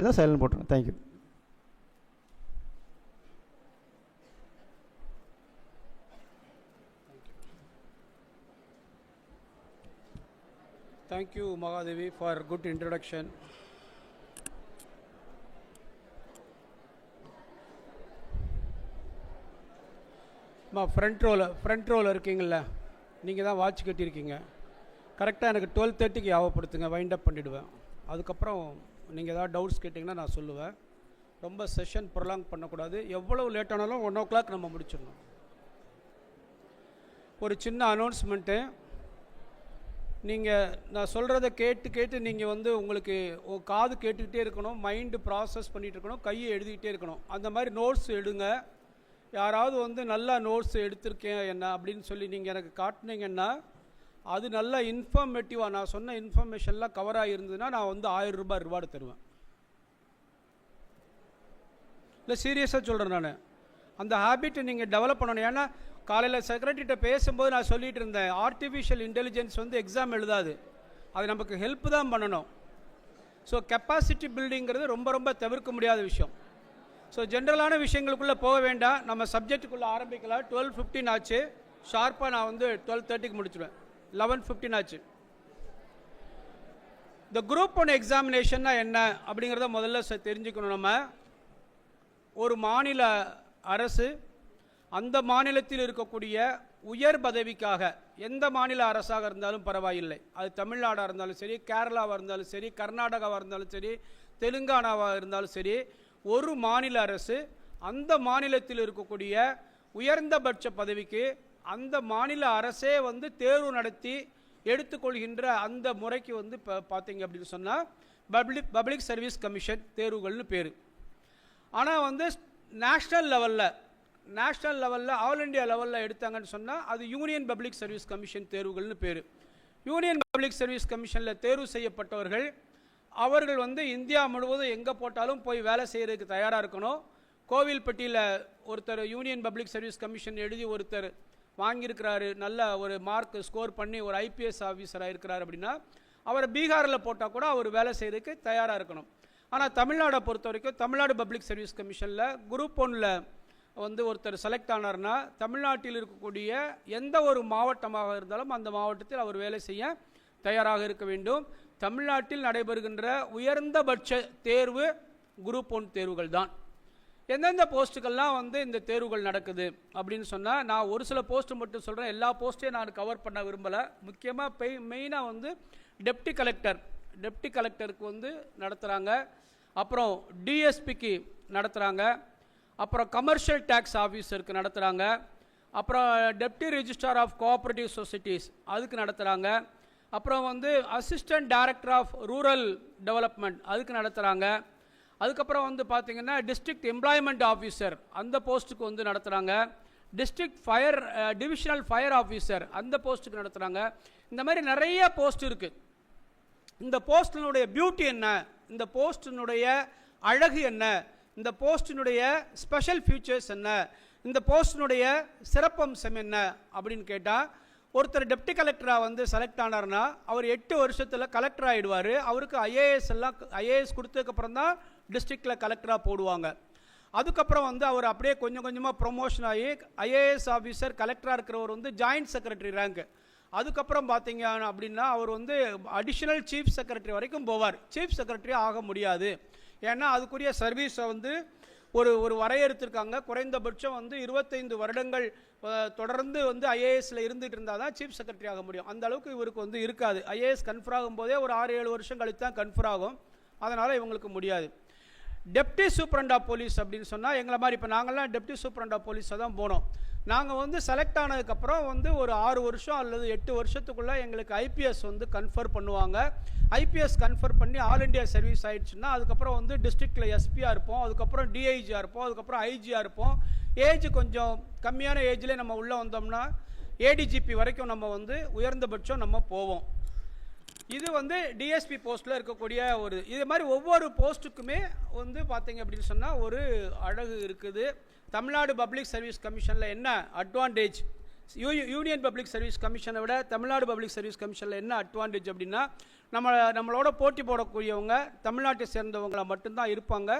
இதான் சைலண்ட் போட்டுருங்க. Thank you. Thank you, Mahadevi, for good introduction. Front ரோவில் இருக்கீங்கள, நீங்கள் தான் வாட்ச் கட்டியிருக்கீங்க. கரெக்டாக எனக்கு 12:30க்கு ஞாபகப்படுத்துங்க, வைண்ட் அப் பண்ணிவிடுவேன். அதுக்கப்புறம் நீங்கள் ஏதாவது டவுட்ஸ் கேட்டிங்கன்னா நான் சொல்லுவேன். ரொம்ப செஷன் ப்ரொலாங் பண்ணக்கூடாது. எவ்வளவு லேட் ஆனாலும் 1 o'clock நம்ம முடிச்சிடணும். ஒரு சின்ன அனௌன்ஸ்மெண்ட்டு, நீங்கள் நான் சொல்கிறத கேட்டு நீங்கள் உங்களுக்கு காது கேட்டுக்கிட்டே இருக்கணும், மைண்டு ப்ராசஸ் பண்ணிகிட்டு இருக்கணும், கையை எழுதிக்கிட்டே இருக்கணும். அந்த மாதிரி நோட்ஸ் எடுங்க. யாராவது நல்லா நோட்ஸ் எடுத்திருக்கேன் என்ன அப்படின்னு சொல்லி நீங்கள் எனக்கு காட்டினீங்கன்னா, அது நல்லா இன்ஃபர்மேட்டிவாக நான் சொன்ன இன்ஃபர்மேஷன்லாம் கவர் ஆகியிருந்ததுன்னா நான் 1000 ரூபாய் ரிவார்டு தருவேன். இல்லை, சீரியஸாக சொல்கிறேன். நான் அந்த ஹேபிட்டை நீங்கள் டெவலப் பண்ணணும். ஏன்னா காலையில் செக்ரட்டரிகிட்ட பேசும்போது நான் சொல்லிகிட்டு இருந்தேன், ஆர்டிஃபிஷியல் இன்டெலிஜென்ஸ் எக்ஸாம் எழுதாது, அது நமக்கு ஹெல்ப் தான் பண்ணணும். ஸோ கெப்பாசிட்டி பில்டிங்கிறது ரொம்ப ரொம்ப தவிர்க்க முடியாத விஷயம். ஸோ ஜென்ரலான விஷயங்களுக்குள்ளே போக வேண்டாம், நம்ம சப்ஜெக்டுக்குள்ளே ஆரம்பிக்கலாம். 12:15 ஆச்சு, ஷார்ப்பாக நான் 12:30க்கு முடிச்சுடுவேன். 11:15 ஆச்சு. இந்த குரூப் 1 எக்ஸாமினேஷன்னா என்ன அப்படிங்கிறத முதல்ல தெரிஞ்சுக்கணும். நம்ம ஒரு மாநில அரசு அந்த மாநிலத்தில் இருக்கக்கூடிய உயர் பதவிக்காக, எந்த மாநில அரசாக இருந்தாலும் பரவாயில்லை, அது தமிழ்நாடாக இருந்தாலும் சரி, கேரளாவாக இருந்தாலும் சரி, கர்நாடகாவாக இருந்தாலும் சரி, தெலுங்கானாவாக இருந்தாலும் சரி, ஒரு மாநில அரசு அந்த மாநிலத்தில் இருக்கக்கூடிய உயர்ந்தபட்ச பதவிக்கு அந்த மாநில அரசே தேர்வு நடத்தி எடுத்துக்கொள்கின்ற அந்த முறைக்கு பார்த்தீங்க அப்படின்னு சொன்னால் பப்ளிக் சர்வீஸ் கமிஷன் தேர்வுகள்னு பேர். ஆனால் நேஷ்னல் லெவலில் ஆல் இண்டியா லெவலில் எடுத்தாங்கன்னு சொன்னால் அது யூனியன் பப்ளிக் சர்வீஸ் கமிஷன் தேர்வுகள்னு பேர். யூனியன் பப்ளிக் சர்வீஸ் கமிஷனில் தேர்வு செய்யப்பட்டவர்கள் அவர்கள் இந்தியா முழுவதும் எங்கே போட்டாலும் போய் வேலை செய்கிறதுக்கு தயாராக இருக்கணும். கோவில்பட்டியில் ஒருத்தர் யூனியன் பப்ளிக் சர்வீஸ் கமிஷன் எழுதி ஒருத்தர் வாங்கியிருக்கிறாரு, நல்ல ஒரு மார்க் ஸ்கோர் பண்ணி ஒரு IPS ஆஃபீஸராக இருக்கிறார் அப்படின்னா, அவரை பீகாரில் போட்டால் கூட அவர் வேலை செய்கிறதுக்கு தயாராக இருக்கணும். ஆனால் தமிழ்நாடை பொறுத்த வரைக்கும் தமிழ்நாடு பப்ளிக் சர்வீஸ் கமிஷனில் குரூப் 1ல் ஒருத்தர் செலக்ட் ஆனார்னா, தமிழ்நாட்டில் இருக்கக்கூடிய எந்த ஒரு மாவட்டமாக இருந்தாலும் அந்த மாவட்டத்தில் அவர் வேலை செய்ய தயாராக இருக்க வேண்டும். தமிழ்நாட்டில் நடைபெறுகின்ற உயர்ந்தபட்ச தேர்வு குரூப் 1 தேர்வுகள் தான். எந்தெந்த போஸ்ட்டுக்கெல்லாம் இந்த தேர்வுகள் நடக்குது அப்படின்னு சொன்னால், நான் ஒரு சில போஸ்ட்டு மட்டும் சொல்கிறேன், எல்லா போஸ்ட்டையும் நான் கவர் பண்ண விரும்பலை. முக்கியமாக மெயினாக டெப்டி கலெக்டருக்கு நடத்துகிறாங்க, அப்புறம் டிஎஸ்பிக்கு நடத்துகிறாங்க, அப்புறம் கமர்ஷியல் டேக்ஸ் ஆஃபீஸருக்கு நடத்துகிறாங்க, அப்புறம் deputy registrar of cooperative societies அதுக்கு நடத்துகிறாங்க, அப்புறம் assistant director of rural development அதுக்கு நடத்துகிறாங்க, அதுக்கப்புறம் பார்த்திங்கன்னா டிஸ்ட்ரிக்ட் எம்ப்ளாய்மெண்ட் ஆஃபீஸர் அந்த போஸ்ட்டுக்கு நடத்துகிறாங்க, டிவிஷனல் ஃபயர் ஆஃபீஸர் அந்த போஸ்ட்டுக்கு நடத்துகிறாங்க. இந்த மாதிரி நிறைய போஸ்ட் இருக்குது. இந்த போஸ்டினுடைய பியூட்டி என்ன, இந்த போஸ்டினுடைய அழகு என்ன, இந்த போஸ்டினுடைய ஸ்பெஷல் ஃபியூச்சர்ஸ் என்ன, இந்த போஸ்டினுடைய சிறப்பம்சம் என்ன அப்படின்னு கேட்டால், ஒருத்தர் டெப்டி கலெக்டராக செலக்ட் ஆனார்னா அவர் 8 வருஷத்தில் கலெக்டர் ஆகிடுவார். அவருக்கு ஐஏஎஸ் கொடுத்ததுக்கப்புறம் தான் டிஸ்ட்ரிக்டில் கலெக்டராக போடுவாங்க. அதுக்கப்புறம் அவர் அப்படியே கொஞ்சம் கொஞ்சமாக ப்ரொமோஷன் ஆகி ஐஏஎஸ் ஆஃபீஸர் கலெக்டராக இருக்கிறவர் ஜாயிண்ட் செக்ரட்டரி ரேங்க். அதுக்கப்புறம் பார்த்தீங்க அப்படின்னா அவர் அடிஷ்னல் சீஃப் செக்ரட்டரி வரைக்கும் போவார். சீஃப் செக்ரட்டரி ஆக முடியாது, ஏன்னா அதுக்குரிய சர்வீஸை ஒரு வரையறுத்திருக்காங்க. குறைந்தபட்சம் 25 வருடங்கள் தொடர்ந்து ஐஏஎஸ்ல இருந்துட்டு இருந்தால் தான் சீஃப் செக்ரட்டரி ஆக முடியும். அந்த அளவுக்கு இவருக்கு இருக்காது. ஐஏஎஸ் கன்ஃபர் ஆகும் போதே ஒரு 6-7 வருஷம் கழித்து தான் கன்ஃபர் ஆகும். அதனால் இவங்களுக்கு முடியாது. டெப்டி சூப்பரண்ட் ஆஃப் போலீஸ் அப்படின்னு சொன்னால் எங்களை மாதிரி இப்போ நாங்கள்லாம் டெப்டி சூப்பரண்ட் ஆஃப் போலீஸை தான் போனோம். நாங்கள் செலக்ட் ஆனதுக்கப்புறம் ஒரு 6 வருஷம் அல்லது 8 வருஷத்துக்குள்ளே எங்களுக்கு ஐபிஎஸ் கன்ஃபர் பண்ணுவாங்க. ஐபிஎஸ் கன்ஃபர் பண்ணி ஆல் இண்டியா சர்வீஸ் ஆகிடுச்சுன்னா அதுக்கப்புறம் டிஸ்ட்ரிக்டில் எஸ்பியாக இருப்போம், அதுக்கப்புறம் டிஐஜியாக இருப்போம், அதுக்கப்புறம் ஐஜியாக இருப்போம். ஏஜ் கொஞ்சம் கம்மியான ஏஜ்லேயே நம்ம உள்ளே வந்தோம்னா ஏடிஜிபி வரைக்கும் நம்ம உயர்ந்தபட்சம் நம்ம போவோம். இது டிஎஸ்பி போஸ்ட்டில் இருக்கக்கூடிய இது மாதிரி ஒவ்வொரு போஸ்ட்டுக்குமே பார்த்தீங்க அப்படின்னு சொன்னால் ஒரு அழகு இருக்குது. தமிழ்நாடு பப்ளிக் சர்வீஸ் கமிஷனில் என்ன அட்வான்டேஜ், யூனியன் பப்ளிக் சர்வீஸ் கமிஷனை விட தமிழ்நாடு பப்ளிக் சர்வீஸ் கமிஷனில் என்ன அட்வான்டேஜ் அப்படின்னா, நம்மளோட போட்டி போடக்கூடியவங்க தமிழ்நாட்டை சேர்ந்தவங்களை மட்டும்தான் இருப்பாங்க.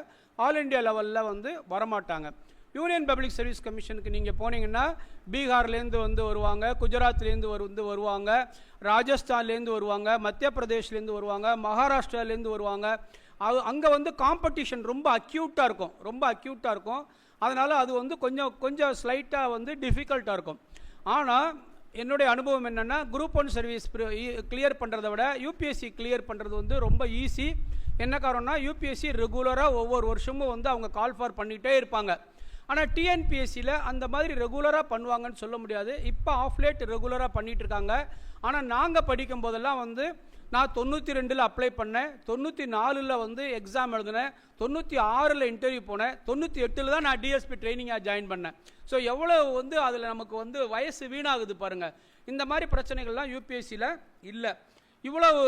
ஆல் இண்டியா லெவலில் வந்து வரமாட்டாங்க. யூனியன் பப்ளிக் சர்வீஸ் கமிஷனுக்கு நீங்கள் போனீங்கன்னா பீகார்லேருந்து வந்து வருவாங்க, குஜராத்லேருந்து வருவாங்க, ராஜஸ்தான்லேருந்து வருவாங்க, மத்திய பிரதேஷ்லேருந்து வருவாங்க, மகாராஷ்டிராலேருந்து வருவாங்க. அங்கே வந்து காம்படிஷன் ரொம்ப அக்யூட்டாக இருக்கும். அதனால் அது வந்து கொஞ்சம் ஸ்லைட்டாக வந்து டிஃபிகல்ட்டாக இருக்கும். ஆனால் என்னுடைய அனுபவம் என்னென்னா, குரூப் 1 சர்வீஸ் கிளியர் பண்ணுறதை விட யூபிஎஸ்சி கிளியர் பண்ணுறது வந்து ரொம்ப ஈஸி. என்ன காரணம்னா, யூபிஎஸ்சி ரெகுலராக ஒவ்வொரு வருஷமும் வந்து அவங்க கால் ஃபார் பண்ணிகிட்டே இருப்பாங்க. ஆனால் டிஎன்பிஎஸ்சியில் அந்த மாதிரி ரெகுலராக பண்ணுவாங்கன்னு சொல்ல முடியாது. இப்போ ஆஃப்லேட் ரெகுலராக பண்ணிகிட்டு இருக்காங்க. ஆனால் நாங்கள் படிக்கும் போதெல்லாம் வந்து நான் 92 அப்ளை பண்ணேன், 94 வந்து எக்ஸாம் எழுதினேன், 96 இன்டர்வியூ போனேன், 98 தான் நான் டிஎஸ்பி ட்ரைனிங்காக ஜாயின் பண்ணேன். ஸோ எவ்வளோ வந்து அதில் நமக்கு வந்து வயசு வீணாகுது பாருங்கள். இந்த மாதிரி பிரச்சனைகள்லாம் யூபிஎஸ்சியில் இல்லை. இவ்வளவு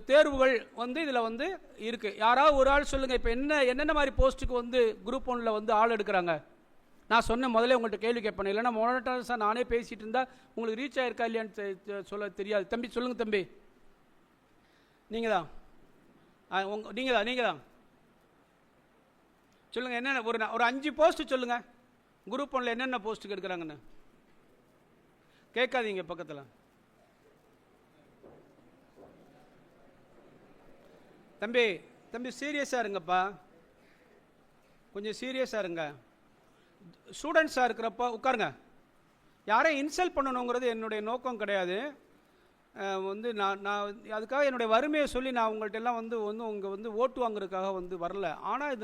தேர்வுகள் வந்து இதில் வந்து இருக்குது. யாராவது ஒரு ஆள் சொல்லுங்கள், இப்போ என்னென்ன மாதிரி போஸ்ட்டுக்கு வந்து குரூப் 1 வந்து ஆள் எடுக்கிறாங்க? நான் சொன்ன முதல்ல உங்கள்கிட்ட கேள்வி கேட்பேன், இல்லைன்னா மோனோட்டஸாக நானே பேசிகிட்டு இருந்தால் உங்களுக்கு ரீச் ஆகிருக்கா இல்லையான்னு சொல்ல தெரியாது. தம்பி சொல்லுங்கள் தம்பி. நீங்கள் தான் சொல்லுங்கள். என்னென்ன ஒரு 5 போஸ்ட்டு சொல்லுங்கள். குரூப் 1 என்னென்ன போஸ்ட்டுக்கு எடுக்கிறாங்கன்னு கேட்காதீங்க பக்கத்தில். தம்பி சீரியஸாக இருங்கப்பா, கொஞ்சம் சீரியஸாக இருங்க. ஸ்டூடெண்ட்ஸாக இருக்கிறப்ப உட்காருங்க. யாரையும் இன்சல்ட் பண்ணணுங்கிறது என்னுடைய நோக்கம் கிடையாது. வந்து நான் அதுக்காக என்னுடைய வறுமையை சொல்லி நான் உங்கள்கிட்ட எல்லாம் வந்து உங்கள் வந்து ஓட்டு வாங்குறதுக்காக வந்து வரல. ஆனால்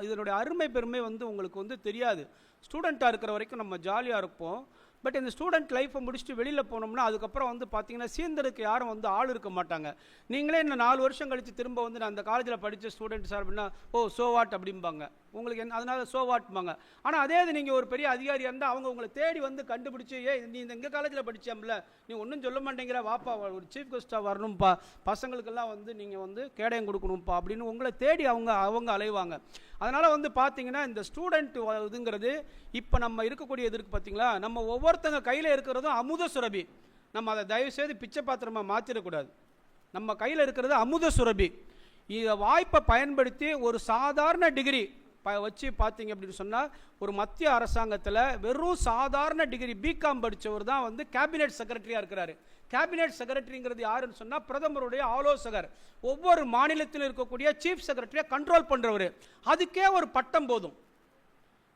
இதனுடைய அருமை பெருமை வந்து உங்களுக்கு வந்து தெரியாது. ஸ்டூடெண்ட்டாக இருக்கிற வரைக்கும் நம்ம ஜாலியாக இருப்போம். பட் இந்த ஸ்டூடெண்ட் லைஃப்பை முடிச்சுட்டு வெளியில் போனோம்னா அதுக்கப்புறம் வந்து பார்த்தீங்கன்னா சீர்ந்தெடுக்க யாரும் வந்து ஆள் இருக்க மாட்டாங்க. நீங்களே இன்னும் 4 வருஷம் கழித்து திரும்ப வந்து நான் அந்த காலேஜில் படித்த ஸ்டூடெண்ட் சார் அப்படின்னா, ஓ சோவாட் அப்படிம்பாங்க. உங்களுக்கு அதனால சோவாட்பாங்க. ஆனால் அதே இது நீங்கள் ஒரு பெரிய அதிகாரியாக இருந்தால் அவங்க உங்களை தேடி வந்து கண்டுபிடிச்சி, நீ எங்கள் காலேஜில் படித்தோம்ல, நீ ஒன்றும் சொல்ல மாட்டேங்கிற, வாப்பா ஒரு சீஃப் கெஸ்ட்டாக வரணும்ப்பா, பசங்களுக்கெல்லாம் வந்து நீங்கள் வந்து கேடயம் கொடுக்கணும்ப்பா அப்படின்னு உங்களை தேடி அவங்க அலைவாங்க. அதனால் வந்து பார்த்தீங்கன்னா இந்த ஸ்டூடெண்ட் இதுங்கிறது இப்போ நம்ம இருக்கக்கூடிய எதிர்க்கு பார்த்தீங்களா, நம்ம ஒவ்வொருத்தங்க கையில் இருக்கிறதும் அமுத சுரபி. நம்ம அதை தயவுசெய்து பிச்சை பாத்திரமாக மாற்றிடக்கூடாது. நம்ம கையில் இருக்கிறது அமுத சுரபி. இதை வாய்ப்பை பயன்படுத்தி ஒரு சாதாரண டிகிரி வச்சு பார்த்தீங்க அப்படின்னு சொன்னால், ஒரு மத்திய அரசாங்கத்தில் வெறும் சாதாரண டிகிரி பிகாம் படித்தவர் தான் வந்து கேபினெட் செக்ரட்டரியாக இருக்கிறாரு. கேபினெட் செக்ரட்டரிங்கிறது யாருன்னு சொன்னால் பிரதமருடைய ஆலோசகர். ஒவ்வொரு மாநிலத்திலும் இருக்கக்கூடிய சீஃப் செக்ரட்டரியை கண்ட்ரோல் பண்ணுறவர். அதுக்கே ஒரு பட்டம் போதும்.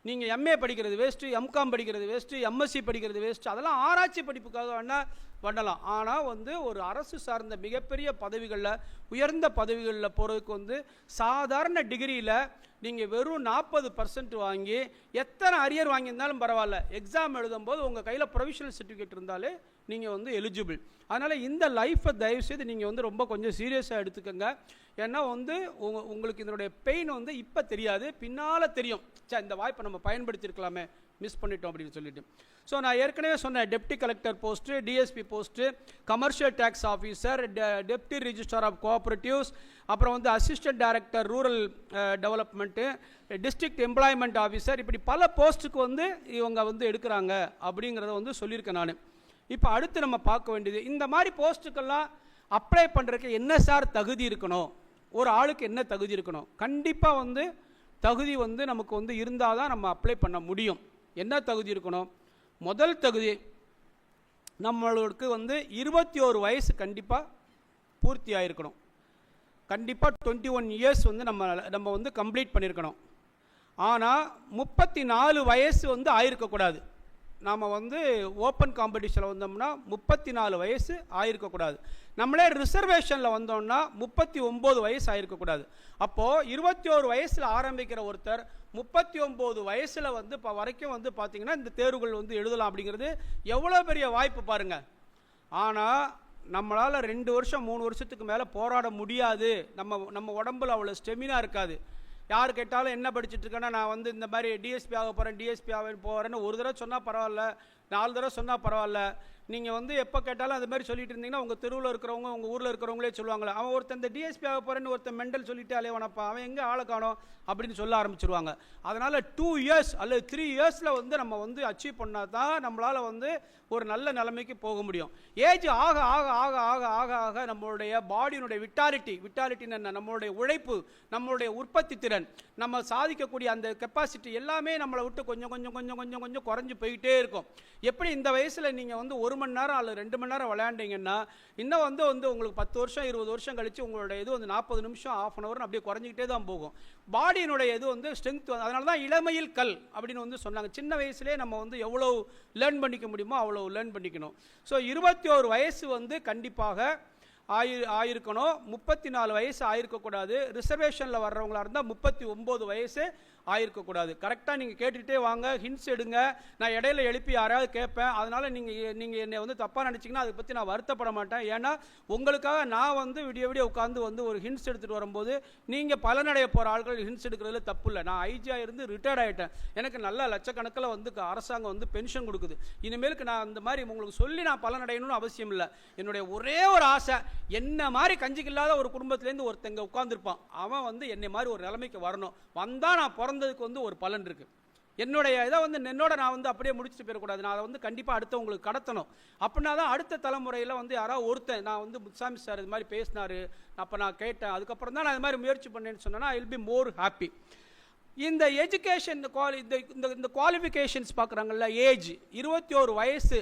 நீங்கள் எம்ஏ படிக்கிறது வேஸ்ட்டு, எம்காம் படிக்கிறது வேஸ்ட்டு, எம்எஸ்சி படிக்கிறது வேஸ்ட்டு, அதெல்லாம் ஆராய்ச்சி படிப்புக்காக வேணால் பண்ணலாம். ஆனால் வந்து ஒரு அரசு சார்ந்த மிகப்பெரிய பதவிகளில், உயர்ந்த பதவிகளில் போகிறதுக்கு வந்து சாதாரண டிகிரியில் நீங்கள் வெறும் 40% வாங்கி எத்தனை அரியர் வாங்கியிருந்தாலும் பரவாயில்ல, எக்ஸாம் எழுதும்போது உங்கள் கையில் ப்ரொவிஷனல் சர்டிஃபிகேட் இருந்தாலே நீங்கள் வந்து எலிஜிபிள். அதனால் இந்த லைஃப்பை தயவுசெய்து நீங்கள் வந்து ரொம்ப கொஞ்சம் சீரியஸாக எடுத்துக்கோங்க. ஏன்னா வந்து உங்களுக்கு இதனுடைய பெயின் வந்து இப்போ தெரியாது, பின்னால் தெரியும். இந்த வாய்ப்பை நம்ம பயன்படுத்தியிருக்கலாமே, மிஸ் பண்ணிட்டோம் அப்படின்னு சொல்லிட்டு. ஸோ நான் ஏற்கனவே சொன்னேன், deputy collector post, DSP post, commercial tax officer, deputy registrar of cooperatives, அப்புறம் வந்து assistant director rural development, district employment officer, இப்படி பல போஸ்ட்டுக்கு வந்து இவங்க வந்து எடுக்கிறாங்க அப்படிங்கிறத வந்து சொல்லியிருக்கேன் நான். இப்போ அடுத்து நம்ம பார்க்க வேண்டியது, இந்த மாதிரி போஸ்ட்டுக்கெல்லாம் அப்ளை பண்ணுறதுக்கு என்ன சார் தகுதி இருக்கணும், ஒரு ஆளுக்கு என்ன தகுதி இருக்கணும்? கண்டிப்பாக வந்து தகுதி வந்து நமக்கு வந்து இருந்தால் தான் நம்ம அப்ளை பண்ண முடியும். என்ன தகுதி இருக்கணும்? முதல் தகுதி, நம்மளுக்கு வந்து 21 வயசு கண்டிப்பாக பூர்த்தி ஆகிருக்கணும். கண்டிப்பாக 21 இயர்ஸ் வந்து நம்ம வந்து கம்ப்ளீட் பண்ணியிருக்கணும். ஆனால் 34 வயசு வந்து ஆயிருக்கக்கூடாது. நாம் வந்து ஓப்பன் காம்படிஷனில் வந்தோம்னா 34 வயசு ஆயிருக்கக்கூடாது. நம்மளே ரிசர்வேஷனில் வந்தோம்னா 39 வயசு ஆயிருக்கக்கூடாது. அப்போது 21 வயசில் ஆரம்பிக்கிற ஒருத்தர் 39 வயசில் வந்து இப்போ வரைக்கும் வந்து பார்த்திங்கன்னா இந்த தேர்வுகள் வந்து எழுதலாம். அப்படிங்கிறது எவ்வளோ பெரிய வாய்ப்பு பாருங்கள். ஆனால் நம்மளால் 2 வருஷம் 3 வருஷத்துக்கு மேலே போராட முடியாது. நம்ம உடம்புல அவ்வளோ ஸ்டெமினா இருக்காது. யார் கேட்டாலும் என்ன படிச்சுட்டு இருக்கேன்னா, நான் வந்து இந்த மாதிரி டிஎஸ்பி ஆக போகிறேன், டிஎஸ்பி ஆக போகிறேன்னு ஒரு தடவை சொன்னால் பரவாயில்ல, 4 தடவை சொன்னால் பரவாயில்ல, நீங்கள் வந்து எப்போ கேட்டாலும் அது மாதிரி சொல்லிட்டு இருந்தீங்கன்னா உங்கள் தெருவில் இருக்கிறவங்க உங்கள் ஊரில் இருக்கிறவங்களே சொல்லுவாங்களே, அவன் ஒருத்தன் இந்த டிஎஸ்பி ஆக போகிறேன்னு ஒருத்தன் மெண்டல் சொல்லிட்டு அலையவனப்பா, அவன் எங்கே ஆளை காணோம் அப்படின்னு சொல்ல ஆரம்பிச்சிருவாங்க. அதனால் 2 இயர்ஸ் அல்லது 3 இயர்ஸில் வந்து நம்ம வந்து அச்சீவ் பண்ணால் தான் நம்மளால் வந்து ஒரு நல்ல நிலைமைக்கு போக முடியும். ஏஜ் ஆக ஆக ஆக ஆக ஆக ஆக நம்மளுடைய பாடியினுடைய விட்டாலிட்டின்னு என்ன, நம்மளுடைய உழைப்பு, நம்மளுடைய உற்பத்தி திறன், நம்ம சாதிக்கக்கூடிய அந்த கெப்பாசிட்டி எல்லாமே நம்மளை விட்டு கொஞ்சம் கொஞ்சம் கொஞ்சம் கொஞ்சம் கொஞ்சம் குறைஞ்சி போயிட்டே இருக்கும். எப்படி இந்த வயசில் நீங்கள் வந்து 1 மணி நேரம் அல்லது 2 மணி நேரம் விளையாண்டிங்கன்னா இன்னும் வந்து உங்களுக்கு 10 வருஷம் 20 வருஷம் கழிச்சு உங்களுடைய இது வந்து 40 நிமிஷம் ½ அன் ஹவர் அப்படியே குறைஞ்சிக்கிட்டே தான் போகும். பாடியினுடைய இது வந்து ஸ்ட்ரென்த். அதனால தான் இளமையில் கல் அப்படின்னு வந்து சொன்னாங்க. சின்ன வயசுலேயே நம்ம வந்து எவ்வளோ லேர்ன் பண்ணிக்க முடியுமோ அவ்வளோ லேர்ன் பண்ணிக்கணும். ஸோ 21 வயசு வந்து கண்டிப்பாக ஆயிருக்கணும். 34 வயசு ஆயிருக்கக்கூடாது. ரிசர்வேஷனில் வர்றவங்களா இருந்தால் 39 வயசு ஆயிருக்கக்கூடாது. கரெக்டாக நீங்கள் கேட்டுக்கிட்டே வாங்க, ஹிண்ட்ஸ் எடுங்க. நான் இடையில எழுப்பி யாராவது கேட்பேன். அதனால் நீங்கள் என்னை வந்து தப்பாக நினச்சிங்கன்னா அதை பற்றி நான் வருத்தப்பட மாட்டேன். ஏன்னா உங்களுக்காக நான் வந்து விடிய உட்காந்து வந்து ஒரு ஹிண்ட்ஸ் எடுத்துகிட்டு வரும்போது நீங்கள் பலனடைய போகிற ஆட்கள் ஹிண்ட்ஸ் எடுக்கிறதுல தப்பு இல்லை. நான் ஐஜியாக இருந்து ரிட்டையர்ட் ஆகிட்டேன். எனக்கு நல்ல லட்சக்கணக்கில் வந்து அரசாங்கம் வந்து பென்ஷன் கொடுக்குது. இனிமேலுக்கு நான் அந்த மாதிரி உங்களுக்கு சொல்லி நான் பலனடையணும்னு அவசியம் இல்லை. என்னுடைய ஒரே ஒரு ஆசை, என்ன மாதிரி கஞ்சிக்கு இல்லாத ஒரு குடும்பத்திலேருந்து ஒருத்தங்க உட்காந்துருப்பான், அவன் வந்து என்னை மாதிரி ஒரு நிலைமைக்கு வரணும். வந்தால் நான் பிறந்ததுக்கு வந்து ஒரு பலன் இருக்குது. என்னுடைய இதை வந்து என்னோட நான் வந்து அப்படியே முடிச்சுட்டு போயிடக்கூடாது. நான் அதை வந்து கண்டிப்பாக அடுத்தவங்களுக்கு கடத்தணும். அப்படின்னா தான் அடுத்த தலைமுறையில் வந்து யாராவது ஒருத்தன், நான் வந்து முத்துசாமி சார் இது மாதிரி பேசினார், அப்போ நான் கேட்டேன், அதுக்கப்புறம் தான் நான் இது மாதிரி முயற்சி பண்ணேன்னு சொன்னேன்னா I will be more happy. இந்த எஜுகேஷன் இந்த குவாலிஃபிகேஷன்ஸ் பார்க்குறாங்கல்ல, ஏஜ் 21 வயசு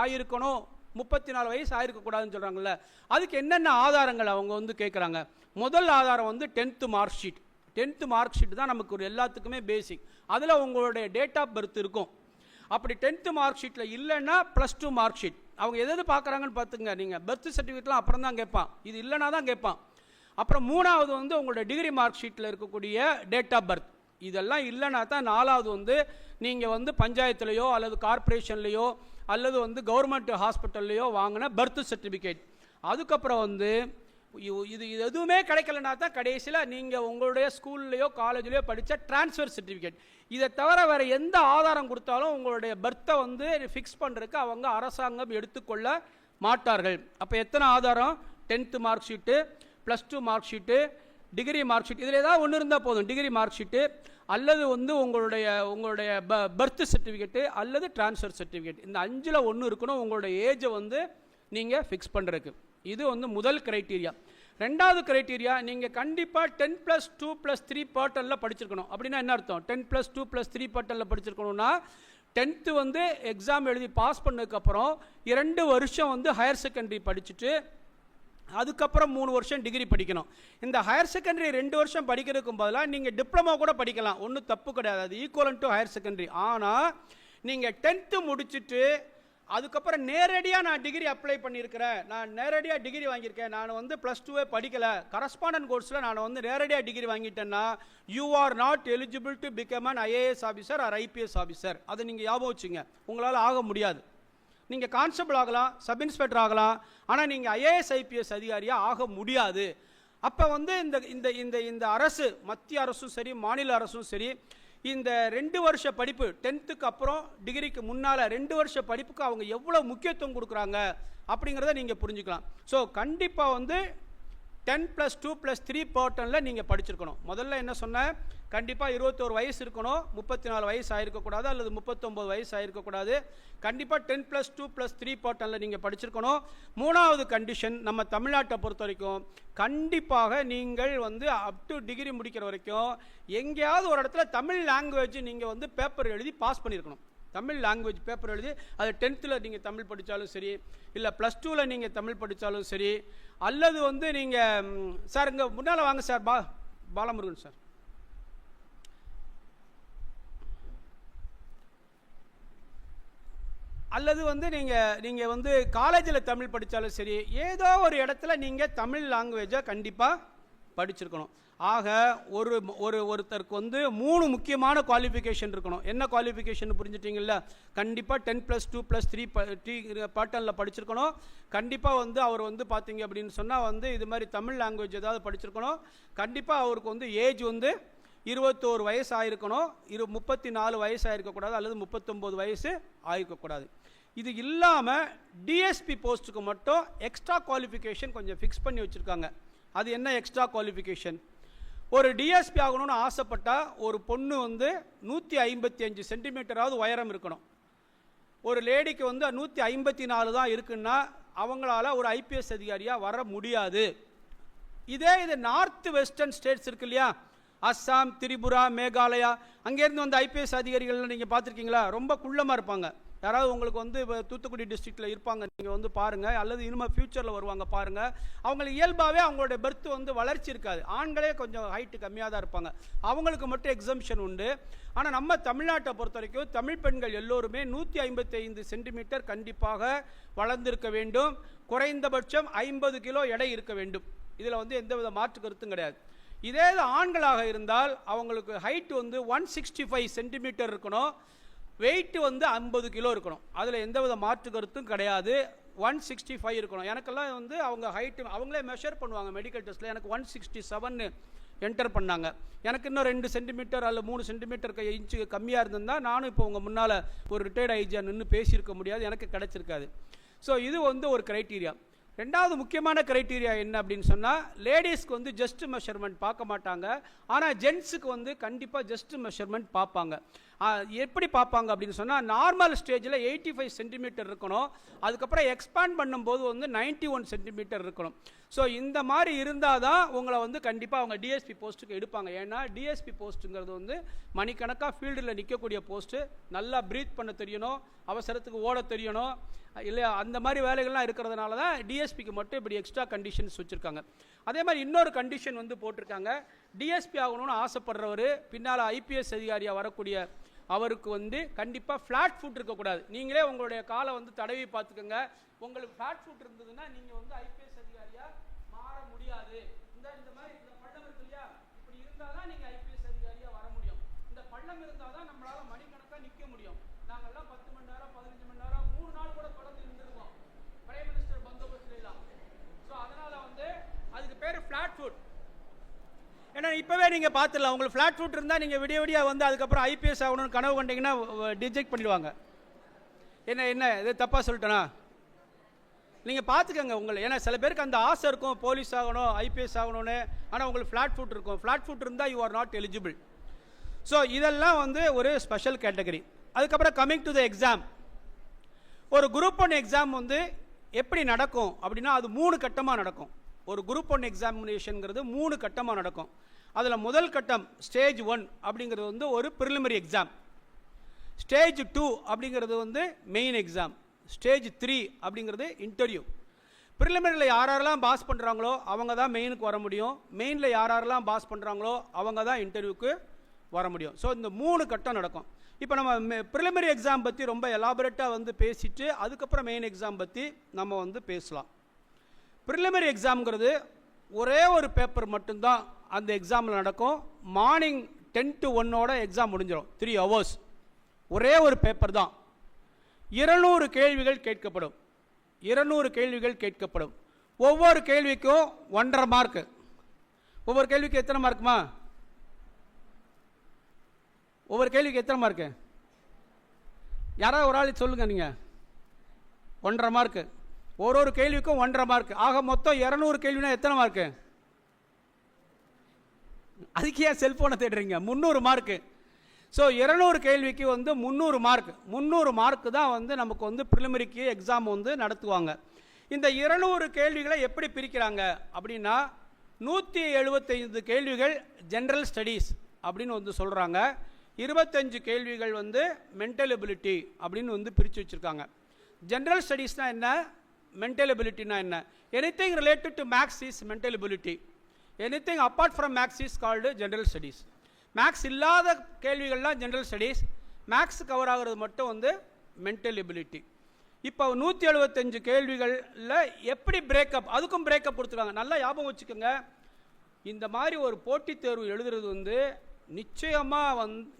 ஆயிருக்கணும், 34 வயசு ஆயிருக்கக்கூடாதுன்னு சொல்கிறாங்கல்ல, அதுக்கு என்னென்ன ஆதாரங்கள் அவங்க வந்து கேட்குறாங்க. முதல் ஆதாரம் வந்து 10th mark sheet. 10th mark sheet தான் நமக்கு ஒரு எல்லாத்துக்குமே பேசிக். அதில் உங்களுடைய டேட் ஆஃப் பர்த் இருக்கும். அப்படி 10th மார்க் ஷீட்டில் இல்லைன்னா +2 மார்க் ஷீட். அவங்க எது பார்க்குறாங்கன்னு பார்த்துங்க. நீங்கள் பர்த் சர்டிஃபிகேட்லாம் அப்புறம் தான் கேட்பான், இது இல்லைனா தான் கேட்பான். அப்புறம் 3வது வந்து உங்களுடைய டிகிரி மார்க் ஷீட்டில் இருக்கக்கூடிய டேட் ஆஃப் பர்த். இதெல்லாம் இல்லைனா தான் 4வது வந்து நீங்கள் வந்து பஞ்சாயத்துலேயோ அல்லது கார்பரேஷன்லேயோ அல்லது வந்து கவர்மெண்ட் ஹாஸ்பிட்டல்லையோ வாங்கின பர்த் சர்டிஃபிகேட். அதுக்கப்புறம் வந்து இது எதுவுமே கிடைக்கலனா தான் கடைசியில் நீங்கள் உங்களுடைய ஸ்கூல்லையோ காலேஜ்லையோ படித்த ட்ரான்ஸ்ஃபர் சர்டிஃபிகேட். இதை தவிர வேறு எந்த ஆதாரம் கொடுத்தாலும் உங்களுடைய பர்த்தை வந்து ஃபிக்ஸ் பண்ணுறதுக்கு அவங்க அரசாங்கம் எடுத்துக்கொள்ள மாட்டார்கள். அப்போ எத்தனை ஆதாரம்? 10th mark sheet, +2 mark sheet, degree mark sheet. இதில் ஏதாவது ஒன்று இருந்தால் போதும். டிகிரி மார்க் ஷீட்டு அல்லது வந்து உங்களுடைய பர்த் சர்டிஃபிகேட்டு அல்லது ட்ரான்ஸ்ஃபர் சர்டிஃபிகேட். இந்த 5ல் ஒன்று இருக்கணும் உங்களுடைய ஏஜை வந்து நீங்கள் ஃபிக்ஸ் பண்ணுறதுக்கு. இது வந்து முதல் கிரைட்டீரியா. 2வது கிரைட்டீரியா, நீங்கள் கண்டிப்பாக 10+2+3 பேட்டர்னில் படிச்சிருக்கணும். அப்படின்னா என்ன அர்த்தம்? 10+2+3 பேட்டர்னில் படிச்சிருக்கணும்னா 10th வந்து எக்ஸாம் எழுதி பாஸ் பண்ணதுக்கப்புறம் 2 வருஷம் வந்து ஹையர் செகண்டரி படிச்சுட்டு அதுக்கப்புறம் 3 வருஷம் டிகிரி படிக்கணும். இந்த ஹையர் செகண்டரி 2 வருஷம் படிக்கிறதுக்கும் பதிலாக நீங்கள் டிப்ளமோ கூட படிக்கலாம், ஒன்றும் தப்பு கிடையாது. அது ஈக்குவலன் டு ஹையர் செகண்டரி. ஆனால் நீங்கள் 10th முடிச்சுட்டு அதுக்கப்புறம் நேரடியாக நான் டிகிரி அப்ளை பண்ணியிருக்கிறேன், நான் நேரடியாக டிகிரி வாங்கியிருக்கேன், நான் வந்து +2 படிக்கலை, கரஸ்பாண்டன்ட் கோர்ஸில் நான் வந்து நேரடியாக டிகிரி வாங்கிட்டேன்னா you are not eligible to become an IAS officer or IPS officer. அதை நீங்கள் ஞாபகம் வச்சுங்க. உங்களால் ஆக முடியாது. நீங்கள் கான்ஸ்டபிள் ஆகலாம், சப் இன்ஸ்பெக்டர் ஆகலாம், ஆனால் நீங்கள் IAS IPS அதிகாரியாக ஆக முடியாது. அப்போ வந்து இந்த அரசு, மத்திய அரசும் சரி மாநில அரசும் சரி, இந்த 2 வருஷ படிப்பு 10th அப்புறம் டிகிரிக்கு முன்னால் 2 வருஷ படிப்புக்கு அவங்க எவ்வளோ முக்கியத்துவம் கொடுக்குறாங்க அப்படிங்கிறத நீங்கள் புரிஞ்சுக்கலாம். ஸோ கண்டிப்பாக வந்து 10+2+3 பேட்டர்னில் நீங்கள் படிச்சிருக்கணும். முதல்ல என்ன சொன்னேன்? கண்டிப்பாக 21 வயசு இருக்கணும், 34 வயசு ஆயிருக்கக்கூடாது அல்லது 39 வயசு ஆயிருக்கக்கூடாது. கண்டிப்பாக 10+2+3 பேட்டர்னில் நீங்கள் படிச்சிருக்கணும். 3வது கண்டிஷன், நம்ம தமிழ்நாட்டை பொறுத்த வரைக்கும் கண்டிப்பாக நீங்கள் வந்து அப் டு டிகிரி முடிக்கிற வரைக்கும் எங்கேயாவது ஒரு இடத்துல தமிழ் லாங்குவேஜ் நீங்கள் வந்து பேப்பர் எழுதி பாஸ் பண்ணியிருக்கணும். தமிழ் லாங்குவேஜ் பேப்பர் எழுதி, அது 10th நீங்கள் தமிழ் படித்தாலும் சரி, இல்லை +2 நீங்கள் தமிழ் படித்தாலும் சரி, அல்லது வந்து நீங்கள் சார் இங்கே முன்னால் வாங்க சார், பாலமுருகன் சார், அல்லது வந்து நீங்கள் வந்து காலேஜில் தமிழ் படித்தாலும் சரி, ஏதோ ஒரு இடத்துல நீங்கள் தமிழ் லாங்குவேஜை கண்டிப்பாக படிச்சிருக்கணும். ஆக ஒருத்தருக்கு வந்து 3 முக்கியமான குவாலிஃபிகேஷன் இருக்கணும். என்ன குவாலிஃபிகேஷன் புரிஞ்சுட்டீங்கல்ல? கண்டிப்பாக 10+2+3 பேட்டர்னில் படிச்சிருக்கணும். கண்டிப்பாக வந்து அவர் வந்து பார்த்தீங்க அப்படின்னு சொன்னால் வந்து இது மாதிரி தமிழ் லாங்குவேஜ் ஏதாவது படிச்சிருக்கணும். கண்டிப்பாக அவருக்கு வந்து ஏஜ் வந்து 21 வயசு ஆயிருக்கணும், 34 வயசு ஆயிருக்கக்கூடாது, அல்லது 39 வயசு ஆயிருக்கக்கூடாது. இது இல்லாமல் டிஎஸ்பி போஸ்ட்டுக்கு மட்டும் எக்ஸ்ட்ரா குவாலிஃபிகேஷன் கொஞ்சம் ஃபிக்ஸ் பண்ணி வச்சுருக்காங்க. அது என்ன எக்ஸ்ட்ரா குவாலிஃபிகேஷன்? ஒரு டிஎஸ்பி ஆகணும்னு ஆசைப்பட்டால் ஒரு பொண்ணு வந்து 155 சென்டிமீட்டராவது உயரம் இருக்கணும். ஒரு லேடிக்கு வந்து 154 தான் இருக்குன்னா அவங்களால ஒரு ஐபிஎஸ் அதிகாரியாக வர முடியாது. இது நார்த் வெஸ்டர்ன் ஸ்டேட்ஸ் இருக்கு இல்லையா, அஸ்ஸாம், திரிபுரா, மேகாலயா, அங்கேருந்து வந்து ஐபிஎஸ் அதிகாரிகள் நீங்கள் பார்த்துருக்கீங்களா? ரொம்ப குள்ளமாக இருப்பாங்க. யாராவது உங்களுக்கு வந்து தூத்துக்குடி டிஸ்ட்ரிக்டில் இருப்பாங்க, நீங்கள் வந்து பாருங்கள், அல்லது இனிமேல் ஃப்யூச்சரில் வருவாங்க பாருங்கள். அவங்களுக்கு இயல்பாகவே அவங்களுடைய பெர்த் வந்து வளர்ச்சி இருக்காது. ஆண்களே கொஞ்சம் ஹைட்டு கம்மியாக தான் இருப்பாங்க. அவங்களுக்கு மட்டும் எக்ஸம்ஷன் உண்டு. ஆனால் நம்ம தமிழ்நாட்டை பொறுத்த வரைக்கும் தமிழ் பெண்கள் எல்லோருமே 155 சென்டிமீட்டர் கண்டிப்பாக வளர்ந்திருக்க வேண்டும். குறைந்தபட்சம் 50 கிலோ எடை இருக்க வேண்டும். இதில் வந்து எந்தவித மாற்று கருத்தும் கிடையாது. இதே ஆண்களாக இருந்தால் அவங்களுக்கு ஹைட் வந்து 165 சென்டிமீட்டர் இருக்கணும், வெயிட் வந்து 50 கிலோ இருக்கணும். அதில் எந்தவித மாற்று கருத்தும் கிடையாது. 165 இருக்கணும். எனக்கெல்லாம் வந்து அவங்க ஹைட்டு அவங்களே மெஷர் பண்ணுவாங்க மெடிக்கல் டெஸ்ட்டில். எனக்கு 167 என்டர் பண்ணாங்க. எனக்கு இன்னும் 2 சென்டிமீட்டர் அல்ல 3 சென்டிமீட்டர் இன்ச்சு கம்மியாக இருந்திருந்தால் நானும் இப்போ உங்கள் முன்னால் ஒரு ரிட்டையர்ட் ஐஜியாக நின்று பேசியிருக்க முடியாது, எனக்கு கிடைச்சிருக்காது. ஸோ இது வந்து ஒரு கிரைட்டீரியா. ரெண்டாவது முக்கியமான கிரைட்டீரியா என்ன அப்படின்னு சொன்னால், லேடிஸ்க்கு வந்து ஜஸ்ட் மெஷர்மெண்ட் பார்க்க மாட்டாங்க, ஆனால் ஜென்ஸுக்கு வந்து கண்டிப்பாக ஜஸ்ட் மெஷர்மெண்ட் பார்ப்பாங்க. எப்படி பார்ப்பாங்க அப்படின்னு சொன்னால், நார்மல் ஸ்டேஜில் 85 சென்டிமீட்டர் இருக்கணும், அதுக்கப்புறம் எக்ஸ்பேண்ட் பண்ணும்போது வந்து 91 சென்டிமீட்டர் இருக்கணும். ஸோ இந்த மாதிரி இருந்தால் தான் உங்களை வந்து கண்டிப்பாக அவங்க டிஎஸ்பி போஸ்ட்டுக்கு எடுப்பாங்க. ஏன்னா டிஎஸ்பி போஸ்ட்டுங்கிறது வந்து மணிக்கணக்காக ஃபீல்டில் நிற்கக்கூடிய போஸ்ட்டு. நல்லா ப்ரீத் பண்ண தெரியணும், அவசரத்துக்கு ஓட தெரியணும் இல்லையா, அந்த மாதிரி வேலைகள்லாம் இருக்கிறதுனால தான் டிஎஸ்பிக்கு மட்டும் இப்படி எக்ஸ்ட்ரா கண்டிஷன்ஸ் வச்சுருக்காங்க. அதே மாதிரி இன்னொரு கண்டிஷன் வந்து போட்டிருக்காங்க. டிஎஸ்பி ஆகணும்னு ஆசைப்படுறவர் பின்னால் ஐபிஎஸ் அதிகாரியாக வரக்கூடிய அவருக்கு வந்து கண்டிப்பாக ஃப்ளாட் ஃபுட் இருக்கக்கூடாது. நீங்களே உங்களுடைய காலை வந்து தடவி பார்த்துக்கோங்க. உங்களுக்கு ஃப்ளாட் ஃபுட் இருந்ததுன்னா நீங்கள் வந்து ஐபிஎஸ் அதிகாரியாக மாற முடியாது. இந்த மாதிரி இந்த பள்ளம் இருக்கு இல்லையா, இப்படி இருந்தால் தான் நீங்கள் ஐபிஎஸ் அதிகாரியாக வர முடியும். இந்த பள்ளம் இருந்தால் தான் நம்மளால் மணிக்கணக்காக நிற்க முடியும். நாங்கள்லாம் 10 மணி நேரம் 15 மணி நேரம் 3 நாள் கூட தொடர்ந்து நின்றுருக்கோம் பிரைம் மினிஸ்டர் பந்தோபஸ்லாம். ஸோ அதனால் வந்து அதுக்கு பேர் ஃப்ளாட் ஃபுட். ஏன்னா இப்போவே நீங்கள் பார்த்துடலாம், உங்களுக்கு ஃப்ளாட் ஃபுட் இருந்தால் நீங்கள் விடிய விடியா வந்து அதுக்கப்புறம் ஐபிஎஸ் ஆகணும்னு கனவு கண்டிங்கன்னா டிஜெக்ட் பண்ணிடுவாங்க. என்ன இது தப்பாக சொல்லிட்டேனா? நீங்கள் பார்த்துக்கங்க உங்களை. ஏன்னா சில பேருக்கு அந்த ஆசை இருக்கும், போலீஸ் ஆகணும் ஐபிஎஸ் ஆகணும்னு, ஆனால் உங்களுக்கு ஃப்ளாட் ஃபுட் இருக்கும். ஃப்ளாட் ஃபுட் இருந்தால் you are not eligible. So இதெல்லாம் வந்து ஒரு ஸ்பெஷல் கேட்டகரி. அதுக்கப்புறம் கம்மிங் டு த எக்ஸாம். ஒரு குரூப் 1 எக்ஸாம் வந்து எப்படி நடக்கும் அப்படின்னா, அது 3 கட்டமாக நடக்கும். ஒரு குரூப் 1 எக்ஸாமினேஷனுங்கிறது 3 கட்டமாக நடக்கும். அதில் முதல் கட்டம் ஸ்டேஜ் 1 அப்படிங்கிறது வந்து ஒரு ப்ரிலிமினரி எக்ஸாம். ஸ்டேஜ் 2 அப்படிங்கிறது வந்து மெயின் எக்ஸாம். ஸ்டேஜ் 3 அப்படிங்கிறது இன்டர்வியூ. ப்ரிலிமினரியில் யாரெல்லாம் பாஸ் பண்ணுறாங்களோ அவங்க தான் மெயினுக்கு வர முடியும். மெயினில் யாரெல்லாம் பாஸ் பண்ணுறாங்களோ அவங்க தான் இன்டர்வியூக்கு வர முடியும். ஸோ இந்த 3 கட்டம் நடக்கும். இப்போ நம்ம ப்ரிலிமினரி எக்ஸாம் பற்றி ரொம்ப எலாபரேட்டாக வந்து பேசிட்டு அதுக்கப்புறம் மெயின் எக்ஸாம் பற்றி நம்ம வந்து பேசலாம். ப்ரிலிமினரி எக்ஸாம்ங்கிறது ஒரே ஒரு பேப்பர் மட்டும்தான் அந்த எக்ஸாமில் நடக்கும். மார்னிங் 10 to 1 எக்ஸாம் முடிஞ்சிடும். 3 hours. ஒரே ஒரு பேப்பர் தான். 200 கேள்விகள் கேட்கப்படும். 200 கேள்விகள் கேட்கப்படும். ஒவ்வொரு கேள்விக்கும் 1.5 மார்க்கு. ஒவ்வொரு கேள்விக்கு எத்தனை மார்க்குமா? ஒவ்வொரு கேள்விக்கு எத்தனை மார்க்கு? யாராவது ஒரு ஆள் சொல்லுங்க. நீங்கள் 1.5 மார்க்கு. ஒரு கேள்விக்கும் 1.5 மார்க். ஆக மொத்தம் 200 கேள்வினா எத்தனை மார்க்கு? அதுக்கு ஏன் செல்போனை தேடுறீங்க? 300 மார்க்கு. ஸோ 200 கேள்விக்கு வந்து 300 மார்க். 300 மார்க்கு தான் வந்து நமக்கு வந்து ப்ரிலிமினரிக்கு எக்ஸாம் வந்து நடத்துவாங்க. இந்த 200 கேள்விகளை எப்படி பிரிக்கிறாங்க அப்படின்னா, 175 கேள்விகள் ஜென்ரல் ஸ்டடீஸ் அப்படின்னு வந்து சொல்கிறாங்க. 25 கேள்விகள் வந்து மென்டல் எபிலிட்டி அப்படின்னு வந்து பிரித்து வச்சுருக்காங்க. ஜென்ரல் ஸ்டடீஸ்னால் என்ன, மென்டல் எபிலிட்டினா என்ன? Anything related to maths is mental ability. Anything apart from maths is called general studies. Maths இல்லாத கேள்விகள்லாம் ஜென்ரல் ஸ்டடீஸ், மேக்ஸ் கவர் ஆகிறது மட்டும் வந்து மென்டல் எபிலிட்டி. இப்போ 175 கேள்விகளில் எப்படி பிரேக்கப், அதுக்கும் பிரேக்கப் கொடுத்துருக்காங்க. நல்லா ஞாபகம் வச்சுக்கோங்க. இந்த மாதிரி ஒரு போட்டித் தேர்வு எழுதுறது வந்து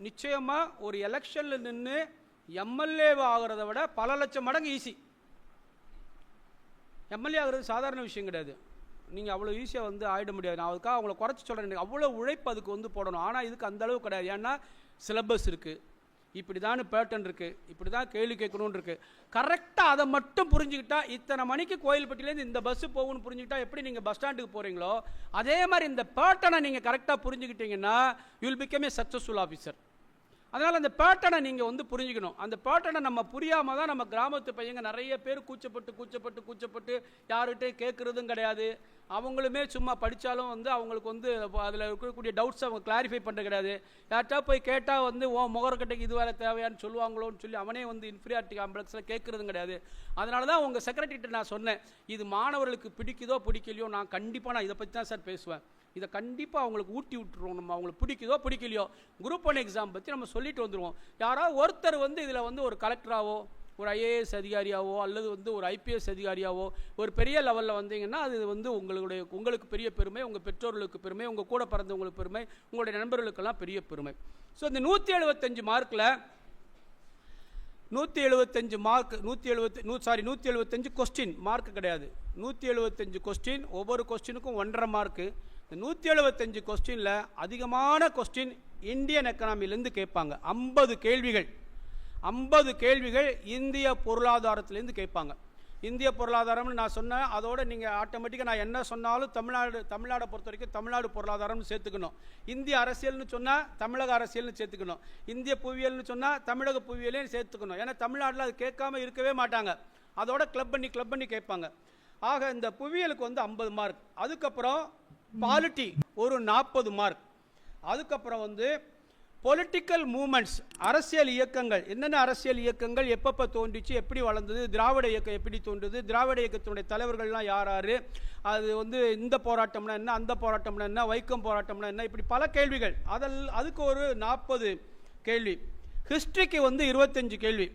நிச்சயமாக ஒரு எலெக்ஷனில் நின்று எம்எல்ஏ ஆகிறத விட பல லட்சம் மடங்கு ஈஸி. எம்எல்ஏ ஆகிறது சாதாரண விஷயம் கிடையாது. நீங்கள் அவ்வளோ ஈஸியாக வந்து ஆகிட முடியாது. நான் அதுக்காக அவங்கள குறைச்சி சொல்கிறேன். அவ்வளோ உழைப்பு அதுக்கு வந்து போடணும். ஆனால் இதுக்கு அந்த அளவு கிடையாது. ஏன்னா சிலபஸ் இருக்குது, இப்படி தான் பேட்டர்ன் இருக்குது, இப்படி தான் கேள்வி கேட்கணும்னு இருக்குது. கரெக்டாக அதை மட்டும் புரிஞ்சுக்கிட்டா, இத்தனை மணிக்கு கோயில்பட்டியிலேருந்து இந்த பஸ்ஸு போகும்னு புரிஞ்சுக்கிட்டா எப்படி நீங்கள் பஸ் ஸ்டாண்டுக்கு போகிறீங்களோ அதே மாதிரி இந்த பேட்டர்னை நீங்கள் கரெக்டாக புரிஞ்சுக்கிட்டீங்கன்னா you will become a successful officer. அதனால் அந்த பேட்டர்னை நீங்கள் வந்து புரிஞ்சுக்கணும். அந்த பேட்டர்னை நம்ம புரியாமல் தான் நம்ம கிராமத்து பையங்க நிறைய பேர் கூச்சப்பட்டு யார்கிட்டையும் கேட்குறதும் கிடையாது. அவங்களுமே சும்மா படித்தாலும் வந்து அவங்களுக்கு வந்து அதில் இருக்கக்கூடிய டவுட்ஸ் அவங்க கிளாரிஃபை பண்ணுறது கிடையாது. யார்கிட்ட போய் கேட்டால் வந்து முகரக்கட்டைக்கு இது வேறு தேவையான்னு சொல்லுவாங்களோன்னு சொல்லி அவனே வந்து இன்ஃபீரியாரிட்டி காம்ப்ளெக்ஸில் கேட்குறதும் கிடையாது. அதனால தான் உங்கள் செக்ரட்டரிகிட்ட நான் சொன்னேன், இது மாணவர்களுக்கு பிடிக்குதோ பிடிக்கலையோ நான் கண்டிப்பாக நான் இதை பற்றி தான் சார் பேசுவேன். இதை கண்டிப்பாக அவங்களுக்கு ஊட்டி விட்டுருவோம். நம்ம அவங்களுக்கு பிடிக்குதோ பிடிக்கலையோ குரூப் 1 எக்ஸாம் பற்றி நம்ம சொல்லிட்டு வந்துடுவோம். யாராவது ஒருத்தர் வந்து இதில் வந்து ஒரு கலெக்டராகவோ ஒரு IAS அதிகாரியாவோ அல்லது வந்து ஒரு IPS அதிகாரியாவோ ஒரு பெரிய லெவலில் வந்தீங்கன்னா அது வந்து உங்களுக்கு பெரிய பெருமை, உங்கள் பெற்றோர்களுக்கு பெருமை, உங்கள் கூட பிறந்தவங்களுக்கு பெருமை, உங்களுடைய நண்பர்களுக்கெல்லாம் பெரிய பெருமை. ஸோ இந்த 175 மார்க்கில் 175 மார்க் 175 கொஸ்டின் மார்க் கிடையாது. 175 கொஸ்டின், ஒவ்வொரு கொஸ்டினுக்கும் 1.5 மார்க்கு. இந்த 175 கொஸ்டினில் அதிகமான கொஸ்டின் இந்தியன் எக்கனாமிலேருந்து கேட்பாங்க. 50 கேள்விகள் இந்திய பொருளாதாரத்திலேருந்து கேட்பாங்க. இந்திய பொருளாதாரம்னு நான் சொன்னேன், அதோடு நீங்கள் ஆட்டோமேட்டிக்காக நான் என்ன சொன்னாலும் தமிழ்நாடை பொறுத்த வரைக்கும் தமிழ்நாடு பொருளாதாரம்னு சேர்த்துக்கணும். இந்திய அரசியல்னு சொன்னால் தமிழக அரசியல்னு சேர்த்துக்கணும். இந்திய புவியியல்னு சொன்னால் தமிழக புவியியலையும் சேர்த்துக்கணும். ஏன்னா தமிழ்நாட்டில் அது கேட்காம இருக்கவே மாட்டாங்க. அதோட கிளப் பண்ணி கேட்பாங்க. ஆக இந்த புவியியலுக்கு வந்து 50 மார்க். அதுக்கப்புறம் பாலிட்டி ஒரு 40 மார்க். அதுக்கப்புறம் வந்து பொலிட்டிக்கல் மூமெண்ட்ஸ், அரசியல் இயக்கங்கள், என்னென்ன அரசியல் இயக்கங்கள் எப்பப்போ தோன்றிச்சு, எப்படி வளர்ந்தது, திராவிட இயக்கம் எப்படி தோன்றுது, திராவிட இயக்கத்தினுடைய தலைவர்கள்லாம் யார், அது வந்து இந்த போராட்டம்னா என்ன, அந்த போராட்டம்னா என்ன, வைக்கம் போராட்டம்னா என்ன, இப்படி பல கேள்விகள். அதுக்கு ஒரு 40 கேள்வி. ஹிஸ்ட்ரிக்கு வந்து 25 கேள்வி.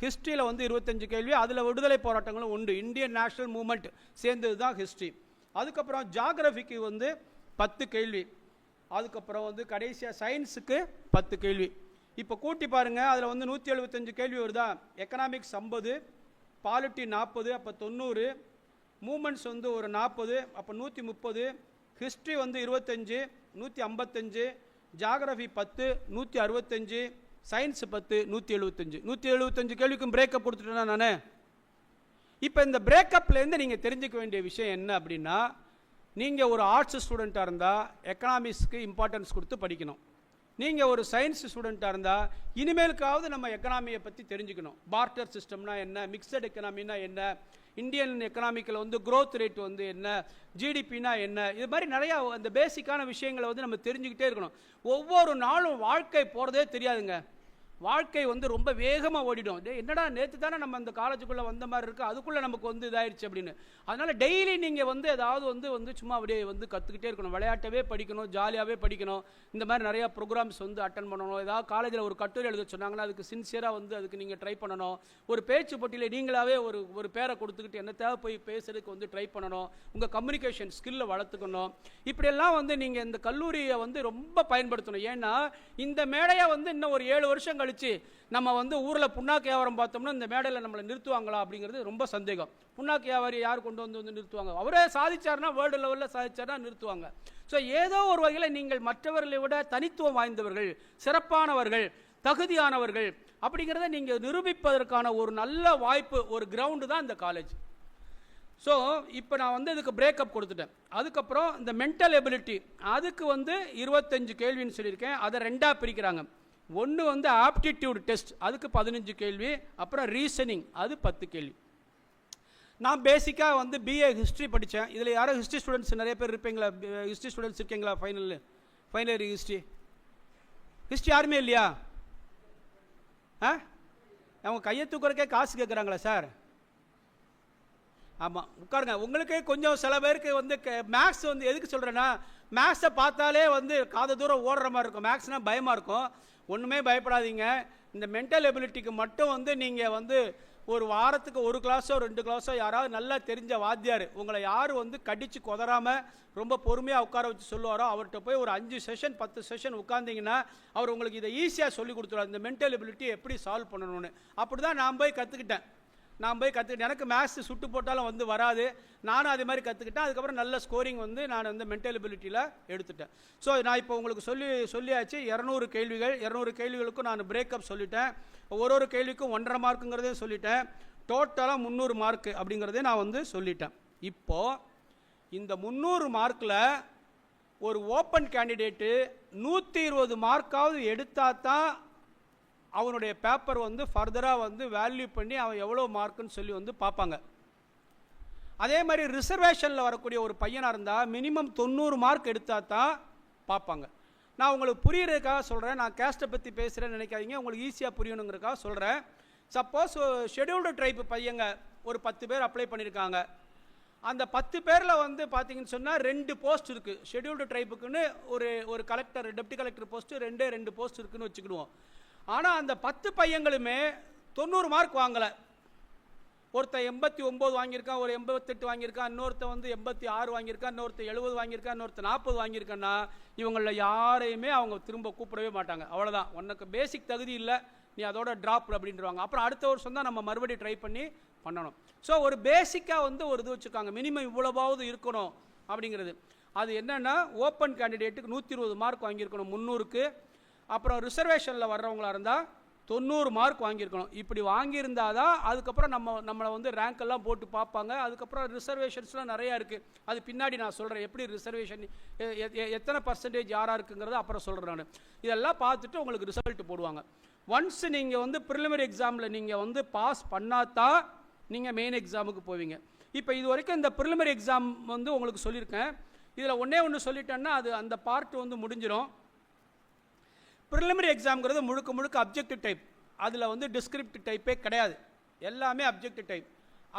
ஹிஸ்ட்ரியில் வந்து 25 கேள்வி. அதில் விடுதலை போராட்டங்களும் உண்டு. இந்தியன் நேஷனல் மூமெண்ட் சேர்ந்தது தான் ஹிஸ்ட்ரி. அதுக்கப்புறம் ஜாகிரபிக்கு வந்து 10 கேள்வி. அதுக்கப்புறம் வந்து கடைசியாக சயின்ஸுக்கு 10 கேள்வி. இப்போ கூட்டி பாருங்கள், அதில் வந்து 175 கேள்வி வருதா. எக்கனாமிக்ஸ் 50, பாலிட்டி 40, அப்போ 90, மூமெண்ட்ஸ் வந்து ஒரு 40, அப்போ 130, ஹிஸ்ட்ரி வந்து 25, 155, ஜாகிரபி 10, 165, சயின்ஸ் 10, 175 கேள்விக்கும் பிரேக்கப் கொடுத்துட்டேன்னா நான். இப்போ இந்த பிரேக்கப்லேருந்து நீங்கள் தெரிஞ்சுக்க வேண்டிய விஷயம் என்ன அப்படின்னா, நீங்கள் ஒரு ஆர்ட்ஸ் ஸ்டூடெண்ட்டாக இருந்தால் எக்கனாமிக்ஸ்க்கு இம்பார்ட்டன்ஸ் கொடுத்து படிக்கணும். நீங்கள் ஒரு சயின்ஸ் ஸ்டூடெண்ட்டாக இருந்தால் இனிமேலுக்காவது நம்ம எக்கனாமியை பற்றி தெரிஞ்சுக்கணும். பார்ட்டர் சிஸ்டம்னா என்ன, மிக்சட் எக்கனாமினா என்ன, இந்தியன் எக்கனாமிக்கில் வந்து க்ரோத் ரேட் வந்து என்ன, ஜிடிபினா என்ன, இது மாதிரி நிறையா அந்த பேசிக்கான விஷயங்களை வந்து நம்ம தெரிஞ்சுக்கிட்டே இருக்கணும். ஒவ்வொரு நாளும் வாழ்க்கை போகிறதே தெரியாதுங்க. வாழ்க்கை வந்து ரொம்ப வேகமாக ஓடிடும். என்னடா நேற்று தானே நம்ம அந்த காலேஜுக்குள்ளே வந்த மாதிரி இருக்குது, அதுக்குள்ளே நமக்கு வந்து இதாகிடுச்சு அப்படின்னு. அதனால் டெய்லி நீங்கள் வந்து ஏதாவது வந்து சும்மா அப்படியே வந்து கற்றுக்கிட்டே இருக்கணும். விளையாட்டவே படிக்கணும், ஜாலியாகவே படிக்கணும். இந்த மாதிரி நிறையா ப்ரோக்ராம்ஸ் வந்து அட்டன் பண்ணணும். ஏதாவது காலேஜில் ஒரு கட்டுரை எழுத சொன்னாங்கன்னா அதுக்கு சின்சியராக வந்து அதுக்கு நீங்கள் ட்ரை பண்ணணும். ஒரு பேச்சு போட்டியில் நீங்களாகவே ஒரு பேரை கொடுத்துக்கிட்டு என்ன தேவை போய் பேசுறதுக்கு வந்து ட்ரை பண்ணணும். உங்கள் கம்யூனிகேஷன் ஸ்கில்லை வளர்த்துக்கணும். இப்படியெல்லாம் வந்து நீங்கள் இந்த கல்லூரியை வந்து ரொம்ப பயன்படுத்தணும். ஏன்னா இந்த மேடையை வந்து இன்னும் ஒரு 7 வருஷம் கழிச்சு நம்ம வந்து ஊரில் புண்ணாக்கு வியாபாரம் பார்த்தோம்னா இந்த மேடையில் நம்மளை நிறுத்துவாங்களா அப்படிங்கிறது ரொம்ப சந்தேகம். புண்ணாக்கு வியாபாரி யார் கொண்டு வந்து நிறுத்துவாங்க? அவரே சாதிச்சார்னா, வேர்ல்டு லெவலில் சாதிச்சார்னா நிறுத்துவாங்க. ஸோ ஏதோ ஒரு வகையில் நீங்கள் மற்றவர்களை விட தனித்துவம் வாய்ந்தவர்கள், சிறப்பானவர்கள், தகுதியானவர்கள் அப்படிங்கிறத நீங்கள் நிரூபிப்பதற்கான ஒரு நல்ல வாய்ப்பு, ஒரு கிரவுண்டு தான் இந்த காலேஜ். ஸோ இப்போ நான் வந்து இதுக்கு பிரேக்கப் கொடுத்துட்டேன். அதுக்கப்புறம் இந்த மென்டல் எபிலிட்டி, அதுக்கு வந்து 25 கேள்வின்னு சொல்லியிருக்கேன். அதை 2ஆக பிரிக்கிறாங்க. ஒன்று வந்து ஆப்டிடியூட் டெஸ்ட், அதுக்கு 15 கேள்வி. அப்புறம் ரீசனிங், அது 10 கேள்வி. நான் பேசிக்காக வந்து BA ஹிஸ்ட்ரி படித்தேன். இதில் யாரும் ஹிஸ்ட்ரி ஸ்டூடெண்ட்ஸ் நிறைய பேர் இருப்பீங்களா? ஹிஸ்ட்ரி ஸ்டூடெண்ட்ஸ் இருக்கீங்களா? ஃபைனல் இயர் ஹிஸ்ட்ரி யாருமே இல்லையா? அவங்க கையை தூக்குறதுக்கே காசு கேட்குறாங்களா சார்? ஆமாம், உட்காருங்க. உங்களுக்கே கொஞ்சம் சில பேருக்கு வந்து மேக்ஸ் வந்து எதுக்கு சொல்கிறேன்னா, மேக்ஸை பார்த்தாலே வந்து காத தூரம் ஓடுற மாதிரி இருக்கும். மேக்ஸ்னால் பயமாக இருக்கும். ஒன்றுமே பயப்படாதீங்க. இந்த மென்டல் எபிலிட்டிக்கு மட்டும் வந்து நீங்கள் வந்து ஒரு வாரத்துக்கு 1 கிளாஸோ 2 கிளாஸோ யாராவது நல்லா தெரிஞ்ச வாத்தியார், உங்களை யார் வந்து கடித்து கொதறாமல் ரொம்ப பொறுமையாக உட்கார வச்சு சொல்லுவாரோ அவர்கிட்ட போய் ஒரு 5 செஷன் 10 செஷன் உட்காந்திங்கன்னா அவர் உங்களுக்கு இதை ஈஸியாக சொல்லி கொடுத்துருவார். இந்த மென்டல் எபிலிட்டி எப்படி சால்வ் பண்ணணும்னு. அப்படி தான் நான் போய் கற்றுக்கிட்டேன். நான் போய் கற்றுக்கிட்டேன். எனக்கு மேத்ஸ் சுட்டு போட்டாலும் வந்து வராது. நானும் அதே மாதிரி கற்றுக்கிட்டேன். அதுக்கப்புறம் நல்ல ஸ்கோரிங் வந்து நான் வந்து மென்டல் எபிலிட்டியில் எடுத்துட்டேன். ஸோ நான் இப்போ உங்களுக்கு சொல்லியாச்சு. 200 கேள்விகள், 200 கேள்விகளுக்கும் நான் பிரேக்கப் சொல்லிட்டேன். ஒரு கேள்விக்கும் 1.5 மார்க்குங்கிறதையும் சொல்லிட்டேன். டோட்டலாக 300 மார்க்கு அப்படிங்கிறதே நான் வந்து சொல்லிட்டேன். இப்போது இந்த 300 மார்க்கில் ஒரு ஓப்பன் கேண்டிடேட்டு 120 மார்க்காவது எடுத்தால் தான் அவனுடைய பேப்பர் வந்து ஃபர்தராக வந்து வேல்யூ பண்ணி அவன் எவ்வளோ மார்க்குன்னு சொல்லி வந்து பார்ப்பாங்க. அதே மாதிரி ரிசர்வேஷனில் வரக்கூடிய ஒரு பையனாக இருந்தால் மினிமம் 90 மார்க் எடுத்தால் தான் பார்ப்பாங்க. நான் உங்களுக்கு புரியுறதுக்காக சொல்கிறேன். நான் கேஸ்ட்டை பற்றி பேசுகிறேன்னு நினைக்காதீங்க, உங்களுக்கு ஈஸியாக புரியணுங்கிறதுக்காக சொல்கிறேன். சப்போஸ் ஷெட்யூல்டு ட்ரைப்பு பையங்க ஒரு 10 பேர் அப்ளை பண்ணியிருக்காங்க. அந்த 10 பேரில் வந்து பார்த்தீங்கன்னு சொன்னால் 2 போஸ்ட் இருக்குது. ஷெட்யூல்டு ட்ரைப்புக்குன்னு ஒரு collector, deputy collector post 2 post இருக்குதுன்னு வச்சுக்கிடுவோம். ஆனால் அந்த 10 பையங்களுமே 90 மார்க் வாங்கலை. ஒருத்தன் 89 வாங்கியிருக்கான், ஒரு 88 வாங்கியிருக்கான், இன்னொருத்தன் வந்து 86 வாங்கியிருக்கான், இன்னொருத்தன் 70 வாங்கியிருக்கான், இன்னொருத்தன் 40 வாங்கியிருக்கான்னா இவங்களில் யாரையுமே அவங்க திரும்ப கூப்பிடவே மாட்டாங்க. அவ்வளோதான், உனக்கு பேசிக் தகுதி இல்லை, நீ அதோட ட்ராப் அப்படின்றவாங்க. அப்புறம் அடுத்த வருஷம் தான் நம்ம மறுபடியும் ட்ரை பண்ணணும். ஸோ ஒரு பேசிக்காக வந்து ஒரு இது வச்சுருக்காங்க, மினிமம் இவ்வளவாவது இருக்கணும் அப்படிங்கிறது. அது என்னென்னா ஓப்பன் கேண்டிடேட்டுக்கு 120 மார்க் வாங்கியிருக்கணும் 300க்கு. அப்புறம் ரிசர்வேஷனில் வர்றவங்களாக இருந்தால் 90 மார்க் வாங்கியிருக்கணும். இப்படி வாங்கியிருந்தால் தான் அதுக்கப்புறம் நம்மளை வந்து ரேங்க் எல்லாம் போட்டு பார்ப்பாங்க. அதுக்கப்புறம் ரிசர்வேஷன்ஸ்லாம் நிறையா இருக்குது. அது பின்னாடி நான் சொல்கிறேன், எப்படி ரிசர்வேஷன் எத்தனை பர்சன்டேஜ் யாராக இருக்குங்கிறத அப்புறம் சொல்கிறேன் நான். இதெல்லாம் பார்த்துட்டு உங்களுக்கு ரிசல்ட் போடுவாங்க. ஒன்ஸ் நீங்கள் வந்து ப்ரிலிமினரி எக்ஸாமில் நீங்கள் வந்து பாஸ் பண்ணாதான் நீங்கள் மெயின் எக்ஸாமுக்கு போவீங்க. இப்போ இது வரைக்கும் இந்த ப்ரிலிமினரி எக்ஸாம் வந்து உங்களுக்கு சொல்லியிருக்கேன். இதில் ஒன்று சொல்லிட்டேன்னா அது அந்த பார்ட் வந்து முடிஞ்சிடும். ப்ரிலிமினரி எக்ஸாம்ங்கிறது முழுக்க அப்ஜெக்டிவ் டைப். அதில் வந்து டிஸ்கிரிப்டிவ் டைப்பே கிடையாது, எல்லாமே அப்ஜெக்டிவ் டைப்.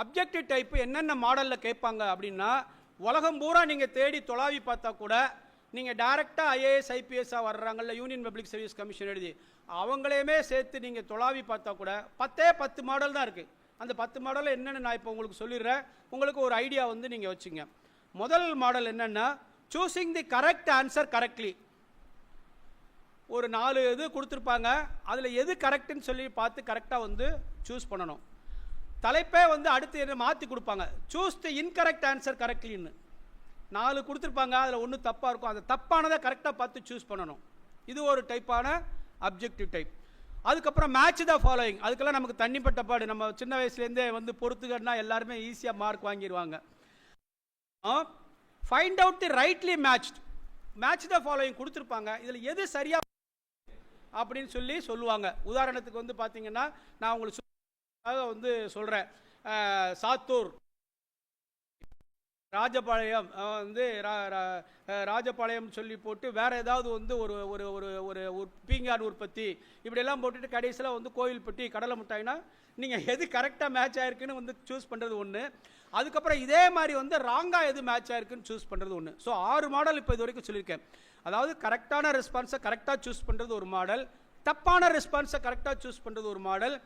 அப்ஜெக்டிவ் டைப்பு என்னென்ன மாடலில் கேட்பாங்க அப்படின்னா, உலகம் பூரா நீங்கள் தேடி தொலாவி பார்த்தா கூட நீங்கள் டைரெக்டாக ஐஏஎஸ் ஐபிஎஸ்ஸாக வர்றாங்கல்ல, யூனியன் பப்ளிக் சர்வீஸ் கமிஷன் எழுதி அவங்களையுமே சேர்த்து நீங்கள் தொலாவி பார்த்தா கூட 10 மாடல் தான் இருக்குது. அந்த 10 மாடலில் என்னென்னு நான் இப்போ உங்களுக்கு சொல்லிடுறேன். உங்களுக்கு ஒரு ஐடியா வந்து நீங்கள் வச்சுங்க. முதல் மாடல் என்னென்னா choosing the correct answer correctly. ஒரு 4 இது கொடுத்துருப்பாங்க, அதில் எது கரெக்டுன்னு சொல்லி பார்த்து கரெக்டாக வந்து சூஸ் பண்ணணும். தலைப்பே வந்து அடுத்து என்ன மாற்றி கொடுப்பாங்க, சூஸ் தி இன்கரெக்ட் ஆன்சர் கரெக்ட்லின்னு. 4 கொடுத்துருப்பாங்க, அதில் ஒன்று தப்பாக இருக்கும், அந்த தப்பானதை கரெக்டாக பார்த்து சூஸ் பண்ணணும். இது ஒரு டைப்பான அப்ஜெக்டிவ் டைப். அதுக்கப்புறம் மேட்ச் த ஃபாலோயிங். அதுக்கெல்லாம் நமக்கு தண்ணிப்பட்ட பாடு, நம்ம சின்ன வயசுலேருந்தே வந்து பொறுத்துக்கன்னா எல்லாருமே ஈஸியாக மார்க் வாங்கிடுவாங்க. Find out the rightly matched. Match the following கொடுத்துருப்பாங்க, இதில் எது சரியாக அப்படின்னு சொல்லி சொல்லுவாங்க. உதாரணத்துக்கு வந்து பார்த்தீங்கன்னா நான் உங்களுக்கு வந்து சொல்கிறேன், சாத்தூர் ராஜபாளையம் வந்து ராஜபாளையம் சொல்லி போட்டு வேறு ஏதாவது வந்து ஒரு ஒரு ஒரு ஒரு பீங்கான் உற்பத்தி இப்படியெல்லாம் போட்டுட்டு கடைசியில் வந்து கோயில்பட்டி கடலை மிட்டாய்னா நீங்கள் எது கரெக்டாக மேட்ச் ஆகிருக்குன்னு வந்து சூஸ் பண்ணுறது ஒன்று. அதுக்கப்புறம் இதே மாதிரி வந்து ராங்காக எது மேட்ச் ஆகிருக்குன்னு சூஸ் பண்ணுறது ஒன்று. ஸோ 6 மாடல் இப்போ இது வரைக்கும் சொல்லியிருக்கேன். அதாவது கரெக்டான ரெஸ்பான்ஸை கரெக்டாக சூஸ் பண்ணுறது ஒரு மாடல், தப்பான ரெஸ்பான்ஸை கரெக்டாக சூஸ் பண்ணுறது ஒரு மாடல்,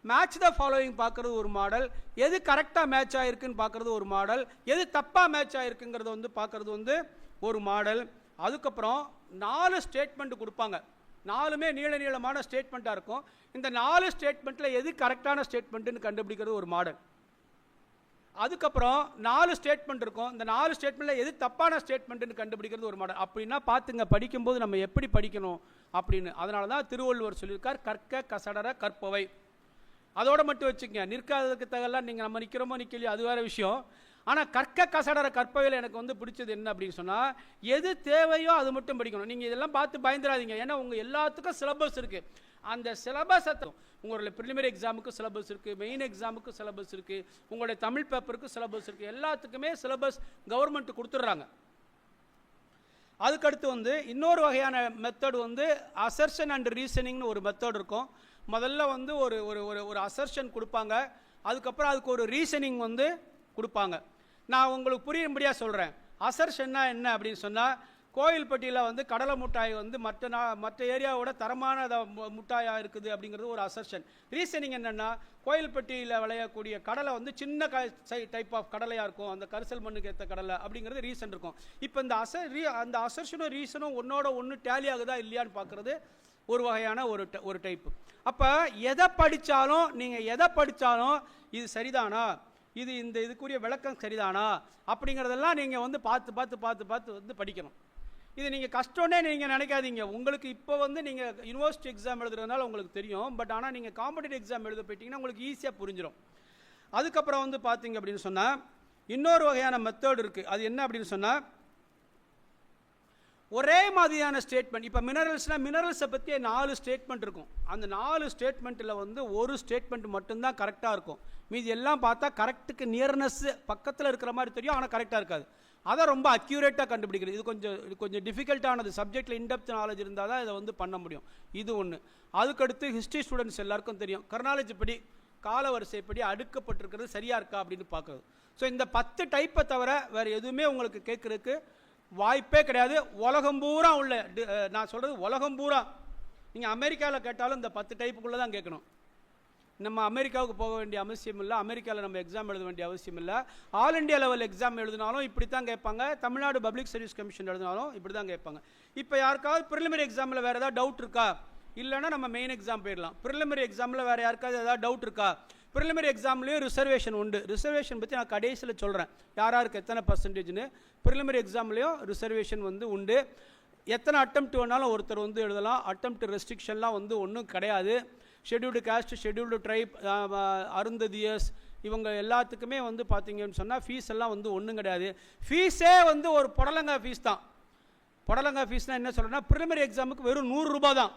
மேட்ச் த ஃபாலோயிங் பார்க்குறது ஒரு மாடல், எது கரெக்டாக மேட்ச் ஆகிருக்குன்னு பார்க்குறது ஒரு மாடல், எது தப்பாக மேட்ச் ஆகிருக்குங்கிறத வந்து பார்க்குறது வந்து ஒரு மாடல். அதுக்கப்புறம் 4 ஸ்டேட்மெண்ட் கொடுப்பாங்க, 4மே நீளமான ஸ்டேட்மெண்ட்டாக இருக்கும். இந்த 4 ஸ்டேட்மெண்ட்டில் எது கரெக்டான ஸ்டேட்மெண்ட்டுன்னு கண்டுபிடிக்கிறது ஒரு மாடல். அதுக்கப்புறம் 4 ஸ்டேட்மெண்ட் இருக்கும், இந்த 4 ஸ்டேட்மெண்ட்டில் எது தப்பான ஸ்டேட்மெண்ட்டுன்னு கண்டுபிடிக்கிறது ஒரு மாடல். அப்படின்னா பார்த்துங்க, படிக்கும்போது நம்ம எப்படி படிக்கணும் அப்படின்னு. அதனால தான் திருவள்ளுவர் சொல்லியிருக்கார், கற்க கசடர கற்பவை. அதோட மட்டும் வச்சுக்கங்க, நிற்காததுக்கு தகவலாம் நீங்கள் நம்ம நிற்கிறோமோ நிற்கலையோ அது வேறு விஷயம். ஆனால் கற்க கசடர கற்பவையில் எனக்கு வந்து பிடிச்சது என்ன அப்படின்னு சொன்னால், எது தேவையோ அது மட்டும் படிக்கணும். நீங்கள் இதெல்லாம் பார்த்து பயந்துடாதீங்க, ஏன்னா உங்கள் எல்லாத்துக்கும் சிலபஸ் இருக்குது. அந்த சிலபஸை உங்களுடைய ப்ரிலிமினரி எக்ஸாமுக்கு சிலபஸ் இருக்குது, மெயின் எக்ஸாமுக்கு சிலபஸ் இருக்குது, உங்களுடைய தமிழ் பேப்பருக்கு சிலபஸ் இருக்குது, எல்லாத்துக்குமே சிலபஸ் கவர்மெண்ட் கொடுத்துட்றாங்க. அதுக்கடுத்து வந்து இன்னொரு வகையான மெத்தட் வந்து அசர்ஷன் அண்ட் ரீசனிங்னு ஒரு மெத்தட் இருக்கும். முதல்ல வந்து ஒரு ஒரு அசர்ஷன் கொடுப்பாங்க, அதுக்கப்புறம் அதுக்கு ஒரு ரீசனிங் வந்து கொடுப்பாங்க. நான் உங்களுக்கு புரியும்படியாக சொல்கிறேன். அசர்ஷன்னா என்ன அப்படின்னு சொன்னால், கோயில்பட்டியில் வந்து கடலை மிட்டாய் வந்து மற்ற ஏரியாவோட தரமான மிட்டாயாக இருக்குது அப்படிங்கிறது ஒரு அசர்ஷன். ரீசனிங் என்னென்னா, கோயில்பட்டியில் விளையக்கூடிய கடலை வந்து சின்ன டைப் ஆஃப் கடலையாக இருக்கும், அந்த கரிசல் மண்ணுக்கு ஏற்ற கடலை அப்படிங்கிறது ரீசன் இருக்கும். இப்போ இந்த அந்த அசர்ஷனும் ரீசனும் ஒன்னோட ஒன்று டேலி ஆகுதா இல்லையான்னு பார்க்குறது ஒரு வகையான ஒரு டைப்பு. அப்போ எதை படித்தாலும் நீங்கள் எதை படித்தாலும் இது சரிதானா, இதுக்குரிய விளக்கம் சரிதானா அப்படிங்கிறதெல்லாம் நீங்கள் வந்து பார்த்து வந்து படிக்கணும். இது நீங்கள் கஷ்டம்னே நீங்கள் நினைக்காதீங்க. உங்களுக்கு இப்போ வந்து நீங்கள் யூனிவர்சிட்டி எக்ஸாம் எழுதுறதுனால உங்களுக்கு தெரியும். பட் ஆனால் நீங்கள் காம்படிட்டிவ் எக்ஸாம் எழுத போயிட்டீங்கன்னா உங்களுக்கு ஈஸியாக புரிஞ்சிடும். அதுக்கப்புறம் வந்து பார்த்தீங்க அப்படின்னு சொன்னால் இன்னொரு வகையான மெத்தட் இருக்குது. அது என்ன அப்படின்னு சொன்னால், ஒரே மாதிரியான ஸ்டேட்மெண்ட். இப்போ மினரல்ஸை பற்றி 4 ஸ்டேட்மெண்ட் இருக்கும். அந்த 4 ஸ்டேட்மெண்ட்டில் வந்து ஒரு ஸ்டேட்மெண்ட் மட்டும்தான் கரெக்டாக இருக்கும். மீதி எல்லாம் பார்த்தா கரெக்டுக்கு நியர்னஸ் பக்கத்தில் இருக்கிற மாதிரி தெரியும், ஆனால் கரெக்டாக இருக்காது. அதை ரொம்ப அக்யூரேட்டாக கண்டுபிடிக்கிறது இது கொஞ்சம் டிஃபிகல்ட்டானது. சப்ஜெக்டில் இன்டெப்த் நாலேஜ் இருந்தால் தான் இதை வந்து பண்ண முடியும். இது ஒன்று. அதுக்கடுத்து ஹிஸ்ட்ரி ஸ்டூடெண்ட்ஸ் எல்லாருக்கும் தெரியும், கர்னாலஜி படி கால வரிசைப்படி அடுக்கப்பட்டிருக்கிறது சரியாக இருக்கா அப்படின்னு பார்க்குறது. ஸோ இந்த 10 டைப்பை தவிர வேறு எதுவுமே உங்களுக்கு கேட்குறதுக்கு வாய்ப்பே கிடையாது. உலகம் பூரா உள்ள, நான் சொல்கிறது உலகம் பூரா, நீங்கள் அமெரிக்காவில் கேட்டாலும் இந்த 10 டைப்புக்குள்ளே தான் கேட்கணும். நம்ம அமெரிக்காவுக்கு போக வேண்டிய அவசியம் இல்லை, அமெரிக்காவில் நம்ம எக்ஸாம் எழுத வேண்டிய அவசியம் இல்லை. ஆல் இண்டியா லெவல் எக்ஸாம் எழுதினாலும் இப்படி தான் கேட்பாங்க. தமிழ்நாடு பப்ளிக் சர்வீஸ் கமிஷன் எழுதினாலும் இப்படி தான் கேட்பாங்க. இப்போ யாருக்காவது ப்ரிலிமினரி எக்ஸாமில் வேறு ஏதாவது டவுட் இருக்கா, இல்லைன்னா நம்ம மெயின் எக்ஸாம் போயிடலாம். ப்ரிலிமினரி எக்ஸாமில் வேறு யாருக்காவது ஏதாவது டவுட் இருக்கா, ப்ரிலிமினரி எக்ஸாம்லேயும் ரிசர்வேஷன் உண்டு. ரிசர்வேஷன் பற்றி நான் கடைசியில் சொல்கிறேன், யாருக்கு எத்தனை பர்சன்டேஜ்னு. ப்ரிலிமினரி எக்ஸாம்லேயும் ரிசர்வேஷன் வந்து உண்டு. எத்தனை அட்டெம்ப்ட் வேணாலும் ஒருத்தர் வந்து எழுதலாம். அட்டெம்ப்ட் ரெஸ்ட்ரிக்ஷன்லாம் வந்து ஒன்றும் கிடையாது. ஷெட்யூல்டு காஸ்ட், ஷெட்யூல்டு ட்ரைப், அருந்ததியர்ஸ் இவங்க எல்லாத்துக்குமே வந்து பார்த்தீங்கன்னு சொன்னால் ஃபீஸ் எல்லாம் வந்து ஒன்றும் கிடையாது. ஃபீஸே வந்து ஒரு புடலங்காய் ஃபீஸ் தான். புடலங்காய் ஃபீஸ்னால் என்ன சொல்கிறேன்னா, ப்ரிலிமினரி எக்ஸாமுக்கு வெறும் 100 ரூபா தான்.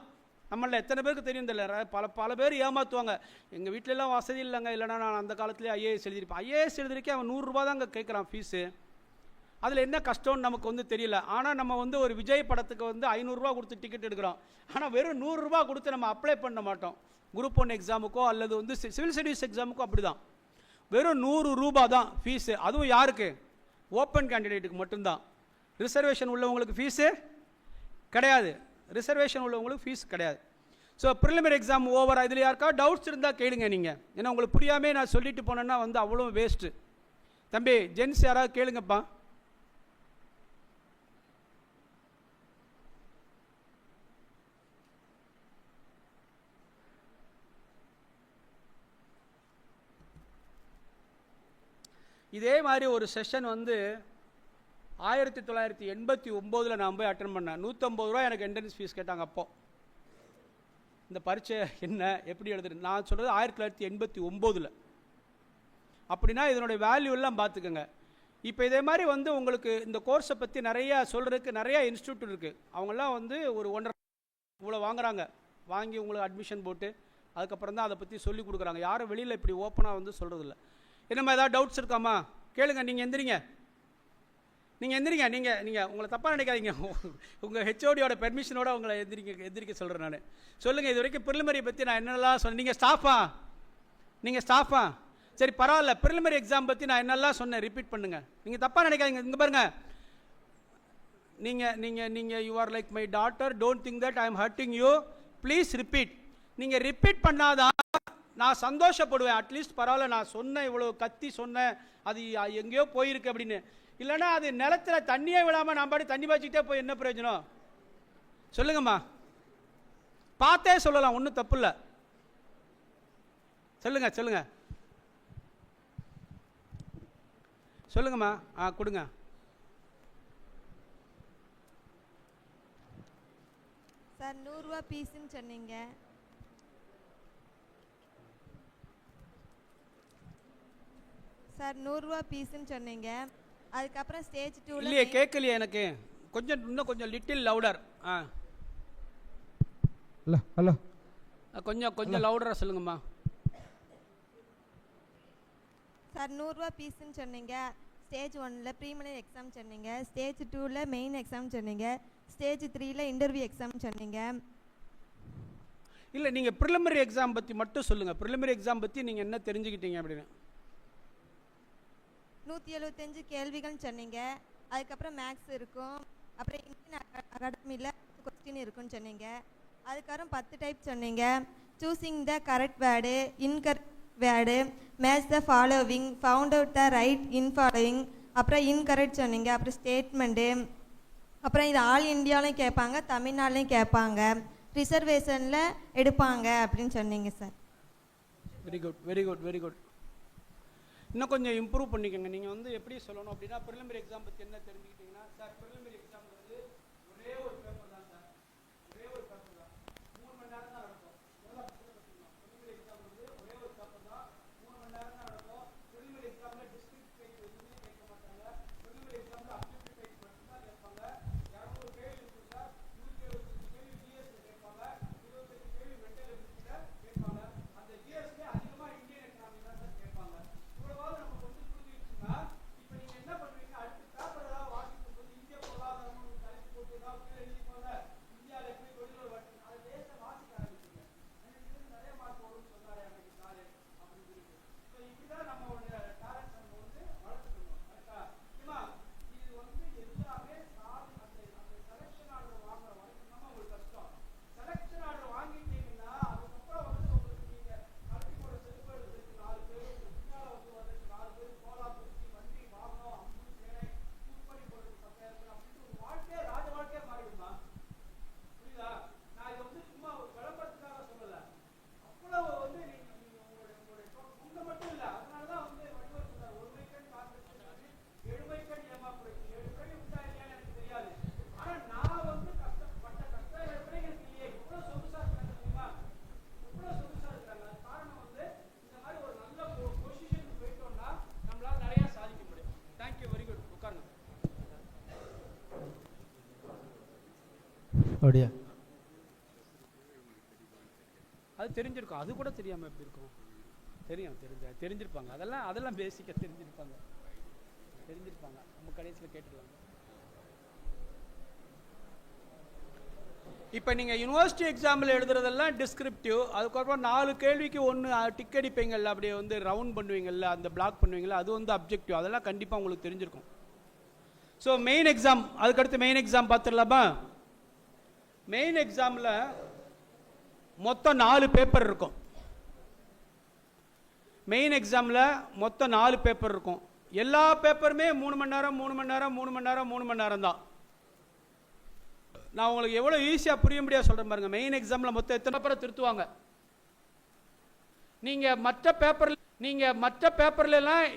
நம்மள எத்தனை பேருக்கு தெரியும் தெரியல, பல பேர் ஏமாற்றுவாங்க. எங்கள் வீட்டிலலாம் வசதி இல்லைங்க, இல்லைனா நான் அந்த காலத்துலேயே ஐஏஎஸ் எழுதியிருப்பேன். ஐஏஎஸ் எழுதிருக்கே அவன் 100 ரூபா தாங்க கேட்குறான் ஃபீஸு. அதில் என்ன கஷ்டம்னு நமக்கு வந்து தெரியல. ஆனால் நம்ம வந்து ஒரு விஜய் படத்துக்கு வந்து 500 ரூபா கொடுத்து டிக்கெட் எடுக்கிறோம். ஆனால் வெறும் 100 ரூபா கொடுத்து நம்ம அப்ளை பண்ண மாட்டோம். குரூப் 1 எக்ஸாமுக்கோ அல்லது வந்து சிவில் சர்வீஸ் எக்ஸாமுக்கோ அப்படி தான். வெறும் 100 ரூபா தான் ஃபீஸு. அதுவும் யாருக்கு? ஓப்பன் கேண்டிடேட்டுக்கு மட்டும்தான். ரிசர்வேஷன் உள்ளவங்களுக்கு ஃபீஸு கிடையாது. ரிசர்வேஷன் உள்ளவங்களுக்கு ஃபீஸ் கிடையாது. So preliminary exam over. இதில் யாருக்கா டவுட்ஸ் இருந்தால் கேளுங்க நீங்கள். ஏன்னா உங்களுக்கு புரியாமே நான் சொல்லிட்டு போனேன்னா வந்து அவ்வளோ வேஸ்ட்டு. தம்பி ஜென்ஸ் யாராவது கேளுங்கப்பா. இதே மாதிரி ஒரு செஷன் வந்து 1989 நான் போய் அட்டன் பண்ணேன். 150 ரூபா எனக்கு என்ட்ரன்ஸ் ஃபீஸ் கேட்டாங்க. அப்போது இந்த பரீட்சை என்ன எப்படி எழுதுறது, நான் சொல்கிறது 1989. அப்படின்னா இதனுடைய வேல்யூ எல்லாம் பார்த்துக்கோங்க. இப்போ இதே மாதிரி வந்து உங்களுக்கு இந்த கோர்ஸை பற்றி நிறையா சொல்கிறதுக்கு நிறையா இன்ஸ்டியூட் இருக்குது. அவங்கெல்லாம் வந்து ஒரு 1.5 இவ்வளோ வாங்குறாங்க. வாங்கி உங்களுக்கு அட்மிஷன் போட்டு அதுக்கப்புறம் தான் அதை பற்றி சொல்லி கொடுக்குறாங்க. யாரும் வெளியில் இப்படி ஓப்பனாக வந்து சொல்கிறதில்ல. என்னம்மா ஏதாவது டவுட்ஸ் இருக்காம்மா கேளுங்க. நீங்கள் எந்திரிங்க. நீங்கள் உங்களை தப்பாக நினைக்காதீங்க. உங்கள் ஹெச்ஓடியோட பெர்மிஷனோட உங்களை எந்திரிக்க சொல்கிறேன் நான். சொல்லுங்கள், இது வரைக்கும் ப்ரிலிமினரி பற்றி நான் என்னெல்லாம் சொன்னேன். நீங்கள் ஸ்டாஃபா சரி பரவாயில்ல. ப்ரிலிமினரி எக்ஸாம் பற்றி நான் என்னெல்லாம் சொன்னேன் ரிப்பீட் பண்ணுங்கள். நீங்கள் தப்பாக நினைக்காதீங்க. இங்கே பாருங்கள், நீங்கள் you are like my daughter, don't think that I am hurting you, please repeat. நீங்கள் ரிப்பீட் பண்ணாதான் நான் சந்தோஷப்படுவேன். அட்லீஸ்ட் பரவாயில்ல, நான் சொன்னேன், இவ்வளோ கத்தி சொன்னேன், அது எங்கேயோ போயிருக்கு அப்படின்னு. இல்லைன்னா அது நிலத்தில் தண்ணியே விடாமல் நான் பாடி தண்ணி பாய்ச்சிக்கிட்டே போய் என்ன பிரயோஜனம்? சொல்லுங்கம்மா. பார்த்தே சொல்லலாம், ஒன்றும் தப்பு இல்லை. சொல்லுங்கம்மா. கொடுங்க. சார் 100 ரூபா பீஸ்ன்னு சொன்னீங்க. சார் 100 ரூபா பீஸ்ன்னு சொன்னீங்க. அதுக்கப்புறம் ஸ்டேஜ் 2 இல்லையே, கேட்கலையே எனக்கு. இன்னும் கொஞ்சம் லிட்டில் லவுடர். ஹலோ கொஞ்சம் லவுடராக சொல்லுங்கம்மா. சார் 100 ரூபா பீஸ்ன்னு சொன்னீங்க. ஸ்டேஜ் 1ல ப்ரீலிமினரி எக்ஸாம் சொன்னீங்க. ஸ்டேஜ் 2ல மெயின் எக்ஸாம் சொன்னீங்க. ஸ்டேஜ் 3ல இன்டர்வியூ எக்ஸாம் சொன்னீங்க. இல்லை, நீங்கள் ப்ரிலிமினரி எக்ஸாம் பற்றி மட்டும் சொல்லுங்கள். ப்ரிலிமினரி எக்ஸாம் பற்றி நீங்கள் என்ன தெரிஞ்சுக்கிட்டீங்க அப்படின்னு. 175 கேள்விகள் சொன்னீங்க. அதுக்கப்புறம் மேக்ஸ் இருக்கும். அப்புறம் இந்தியன் அகாடமியில் கொஸ்டின் இருக்குன்னு சொன்னீங்க. அதுக்கப்புறம் 10 டைப் சொன்னீங்க. Choosing the correct word, incorrect word, match the following, found out the right in following, அப்புறம் இன்கரெக்ட் சொன்னீங்க. அப்புறம் ஸ்டேட்மெண்ட்டு, அப்புறம் இது ஆல் இந்தியாவிலையும் கேட்பாங்க, தமிழ்நாடுலையும் கேட்பாங்க. ரிசர்வேஷனில் எடுப்பாங்க அப்படின்னு சொன்னீங்க sir. Very good, very good, very good. இன்னும் கொஞ்சம் இம்ப்ரூவ் பண்ணிக்கோங்க. நீங்கள் வந்து எப்படி சொல்லணும் அப்படின்னா, ப்ரிலிமினரி எக்ஸாம் பற்றி என்ன தெரிஞ்சுக்கிட்டீங்கன்னா, சார் ப்ரிலிமினரி எக்ஸாம் வந்து ஒரே ஒரு பேப்பர் தான் சார், ஒரே ஒரு பேப்பர் தான், 3 மணி நேரம் தான் நடக்கும். ப்ரிலிமினரி எக்ஸாம் வந்து ஒரே ஒரு பேப்பர் தான், 3 மணி நேரம் தான் நடக்கும். ப்ரிலிமினரி எக்ஸாமில் டிஸ்ட்ரிக்ட் பேஜ் எதுவுமே கேட்க மாட்டாங்க. ப்ரிலிமினரி எக்ஸாமில் அப்ஜெக்டிவ் பேஜ் மட்டும் தான் கேட்பாங்க. 200 கேள்வி இருக்கும் சார், 175 கேள்வி ஜிஎஸ்ல கேட்பாங்க, 25 கேள்வி மென்டல் எபிலிட்டியில் கேட்பாங்க. அந்த ஜிஎஸ்ல அதிகமாக இந்தியன் எக்கனாமி தான் சார் கேட்பாங்க. இவ்வளவாவது நமக்கு வந்து புரிஞ்சிருச்சுன்னா, இப்போ நீங்கள் என்ன பண்ணுவீங்க, அடுத்த பேப்பர் ஏதாவது வாசிக்கும் போது இந்திய பொருளாதாரம் தலைப்பு போட்டு ஏதாவது கீழே எழுதிப்பாங்க, இந்தியாவில் எப்படி தொழில்கள் வட்டி, அதை தேசத்தை வாசிக்க ஆரம்பிச்சுங்க. எனக்கு நிறைய மார்க் வரும்னு சொன்னாரு அன்னைக்கு சாரு அப்படின்னு சொல்லிட்டு. ஸோ இப்படிதான் நம்மளோட டேலண்ட்ஸ் நம்ம வந்து வளர்த்துக்கணும். கரெக்டா? ஏமா இது வந்து எல்லாமே சாதி அந்த செலெக்ஷன் ஆர்டர் வாங்குற வரைக்கும் தான் உங்களுக்கு கஷ்டம். செலெக்ஷன் ஆர்டர் வாங்கிட்டீங்கன்னா அதுக்கப்புறம் வந்து உங்களுக்கு நீங்க கல்வி கூட செருப்பு எடுக்கிறதுக்கு 4 பேர், பின்னால வந்து வர்றதுக்கு 4 பேர், கோலா குச்சி வண்டி வாகனம் அம்பு சேனை கூப்பணி போடுறதுக்கு 10,000 பேர் அப்படின்னு ஒரு வாழ்க்கையே ராஜ வாழ்க்கையே மாறிடுமா? புரியுதா? நான் இதை வந்து சும்மா ஒரு விளம்பரத்துக்காக சொல்லல. அவ்வளவு வந்து நீங்க உங்க மட்டும் இல்ல, அதனாலதான் வந்து வள்ளுவர் சொன்னார், ஒரு மைக்கண் காத்திருக்கிறது 7 மைக்கண் ஏமாப்புறது. 7 பிறகு உண்டா இல்லையான்னு எனக்கு தெரியாது. ஆனா நான் வந்து கஷ்டப்பட்ட கஷ்டம் 7 பிறகு எனக்கு இல்லையே. எவ்வளவு சொகுசா இருக்காங்க தெரியுமா? எவ்வளவு சொகுசா இருக்காங்க. அது காரணம் வந்து இந்த மாதிரி ஒரு நல்ல பொசிஷனுக்கு போயிட்டோம்னா நம்மளால நிறைய சாதிக்க முடியும். Thank you, very good. உட்காருங்க. அப்படியா? அது தெரிஞ்சிருக்கும், அது கூட தெரியாம எப்படி இருக்கும்? தெரிஞ்சிருப்பாங்க. அதெல்லாம் பேசிக்கா தெரிஞ்சிருப்பாங்க. நம்ம கடைசியில் கேட்டுக்கலாம். இப்போ நீங்கள் யூனிவர்சிட்டி எக்ஸாம்பிள் எழுதுறதெல்லாம் டிஸ்கிரிப்டிவ். அதுக்கப்புறம் 4 கேள்விக்கு 1 டிக் அடிப்பீங்கள்ல, அப்படியே வந்து ரவுண்ட் பண்ணுவீங்கள்ல, அந்த பிளாக் பண்ணுவீங்கள்ல, அது வந்து அப்ஜெக்டிவ். அதெல்லாம் கண்டிப்பாக உங்களுக்கு தெரிஞ்சிருக்கும். ஸோ மெயின் எக்ஸாம், அதுக்கடுத்து மெயின் எக்ஸாம் பார்த்துடலாமா? மெயின் எக்ஸாமில் மொத்தம் 4 பேப்பர் இருக்கும். மெயின் எக்ஸாமில் மொத்தம் 4 பேப்பர் இருக்கும். எல்லா பேப்பருமே 3 மணி நேரம் 3 மணி நேரம் 3 மணி நேரம் 3 மணி நேரம் தான். நான் உங்களுக்கு எவ்வளோ ஈஸியாக புரியும்படியாக சொல்கிறேன் பாருங்க. மெயின் எக்ஸாமில் மொத்தம் எத்தனை பேப்பரை திருத்துவாங்க? நீங்கள் மற்ற பேப்பர்லாம்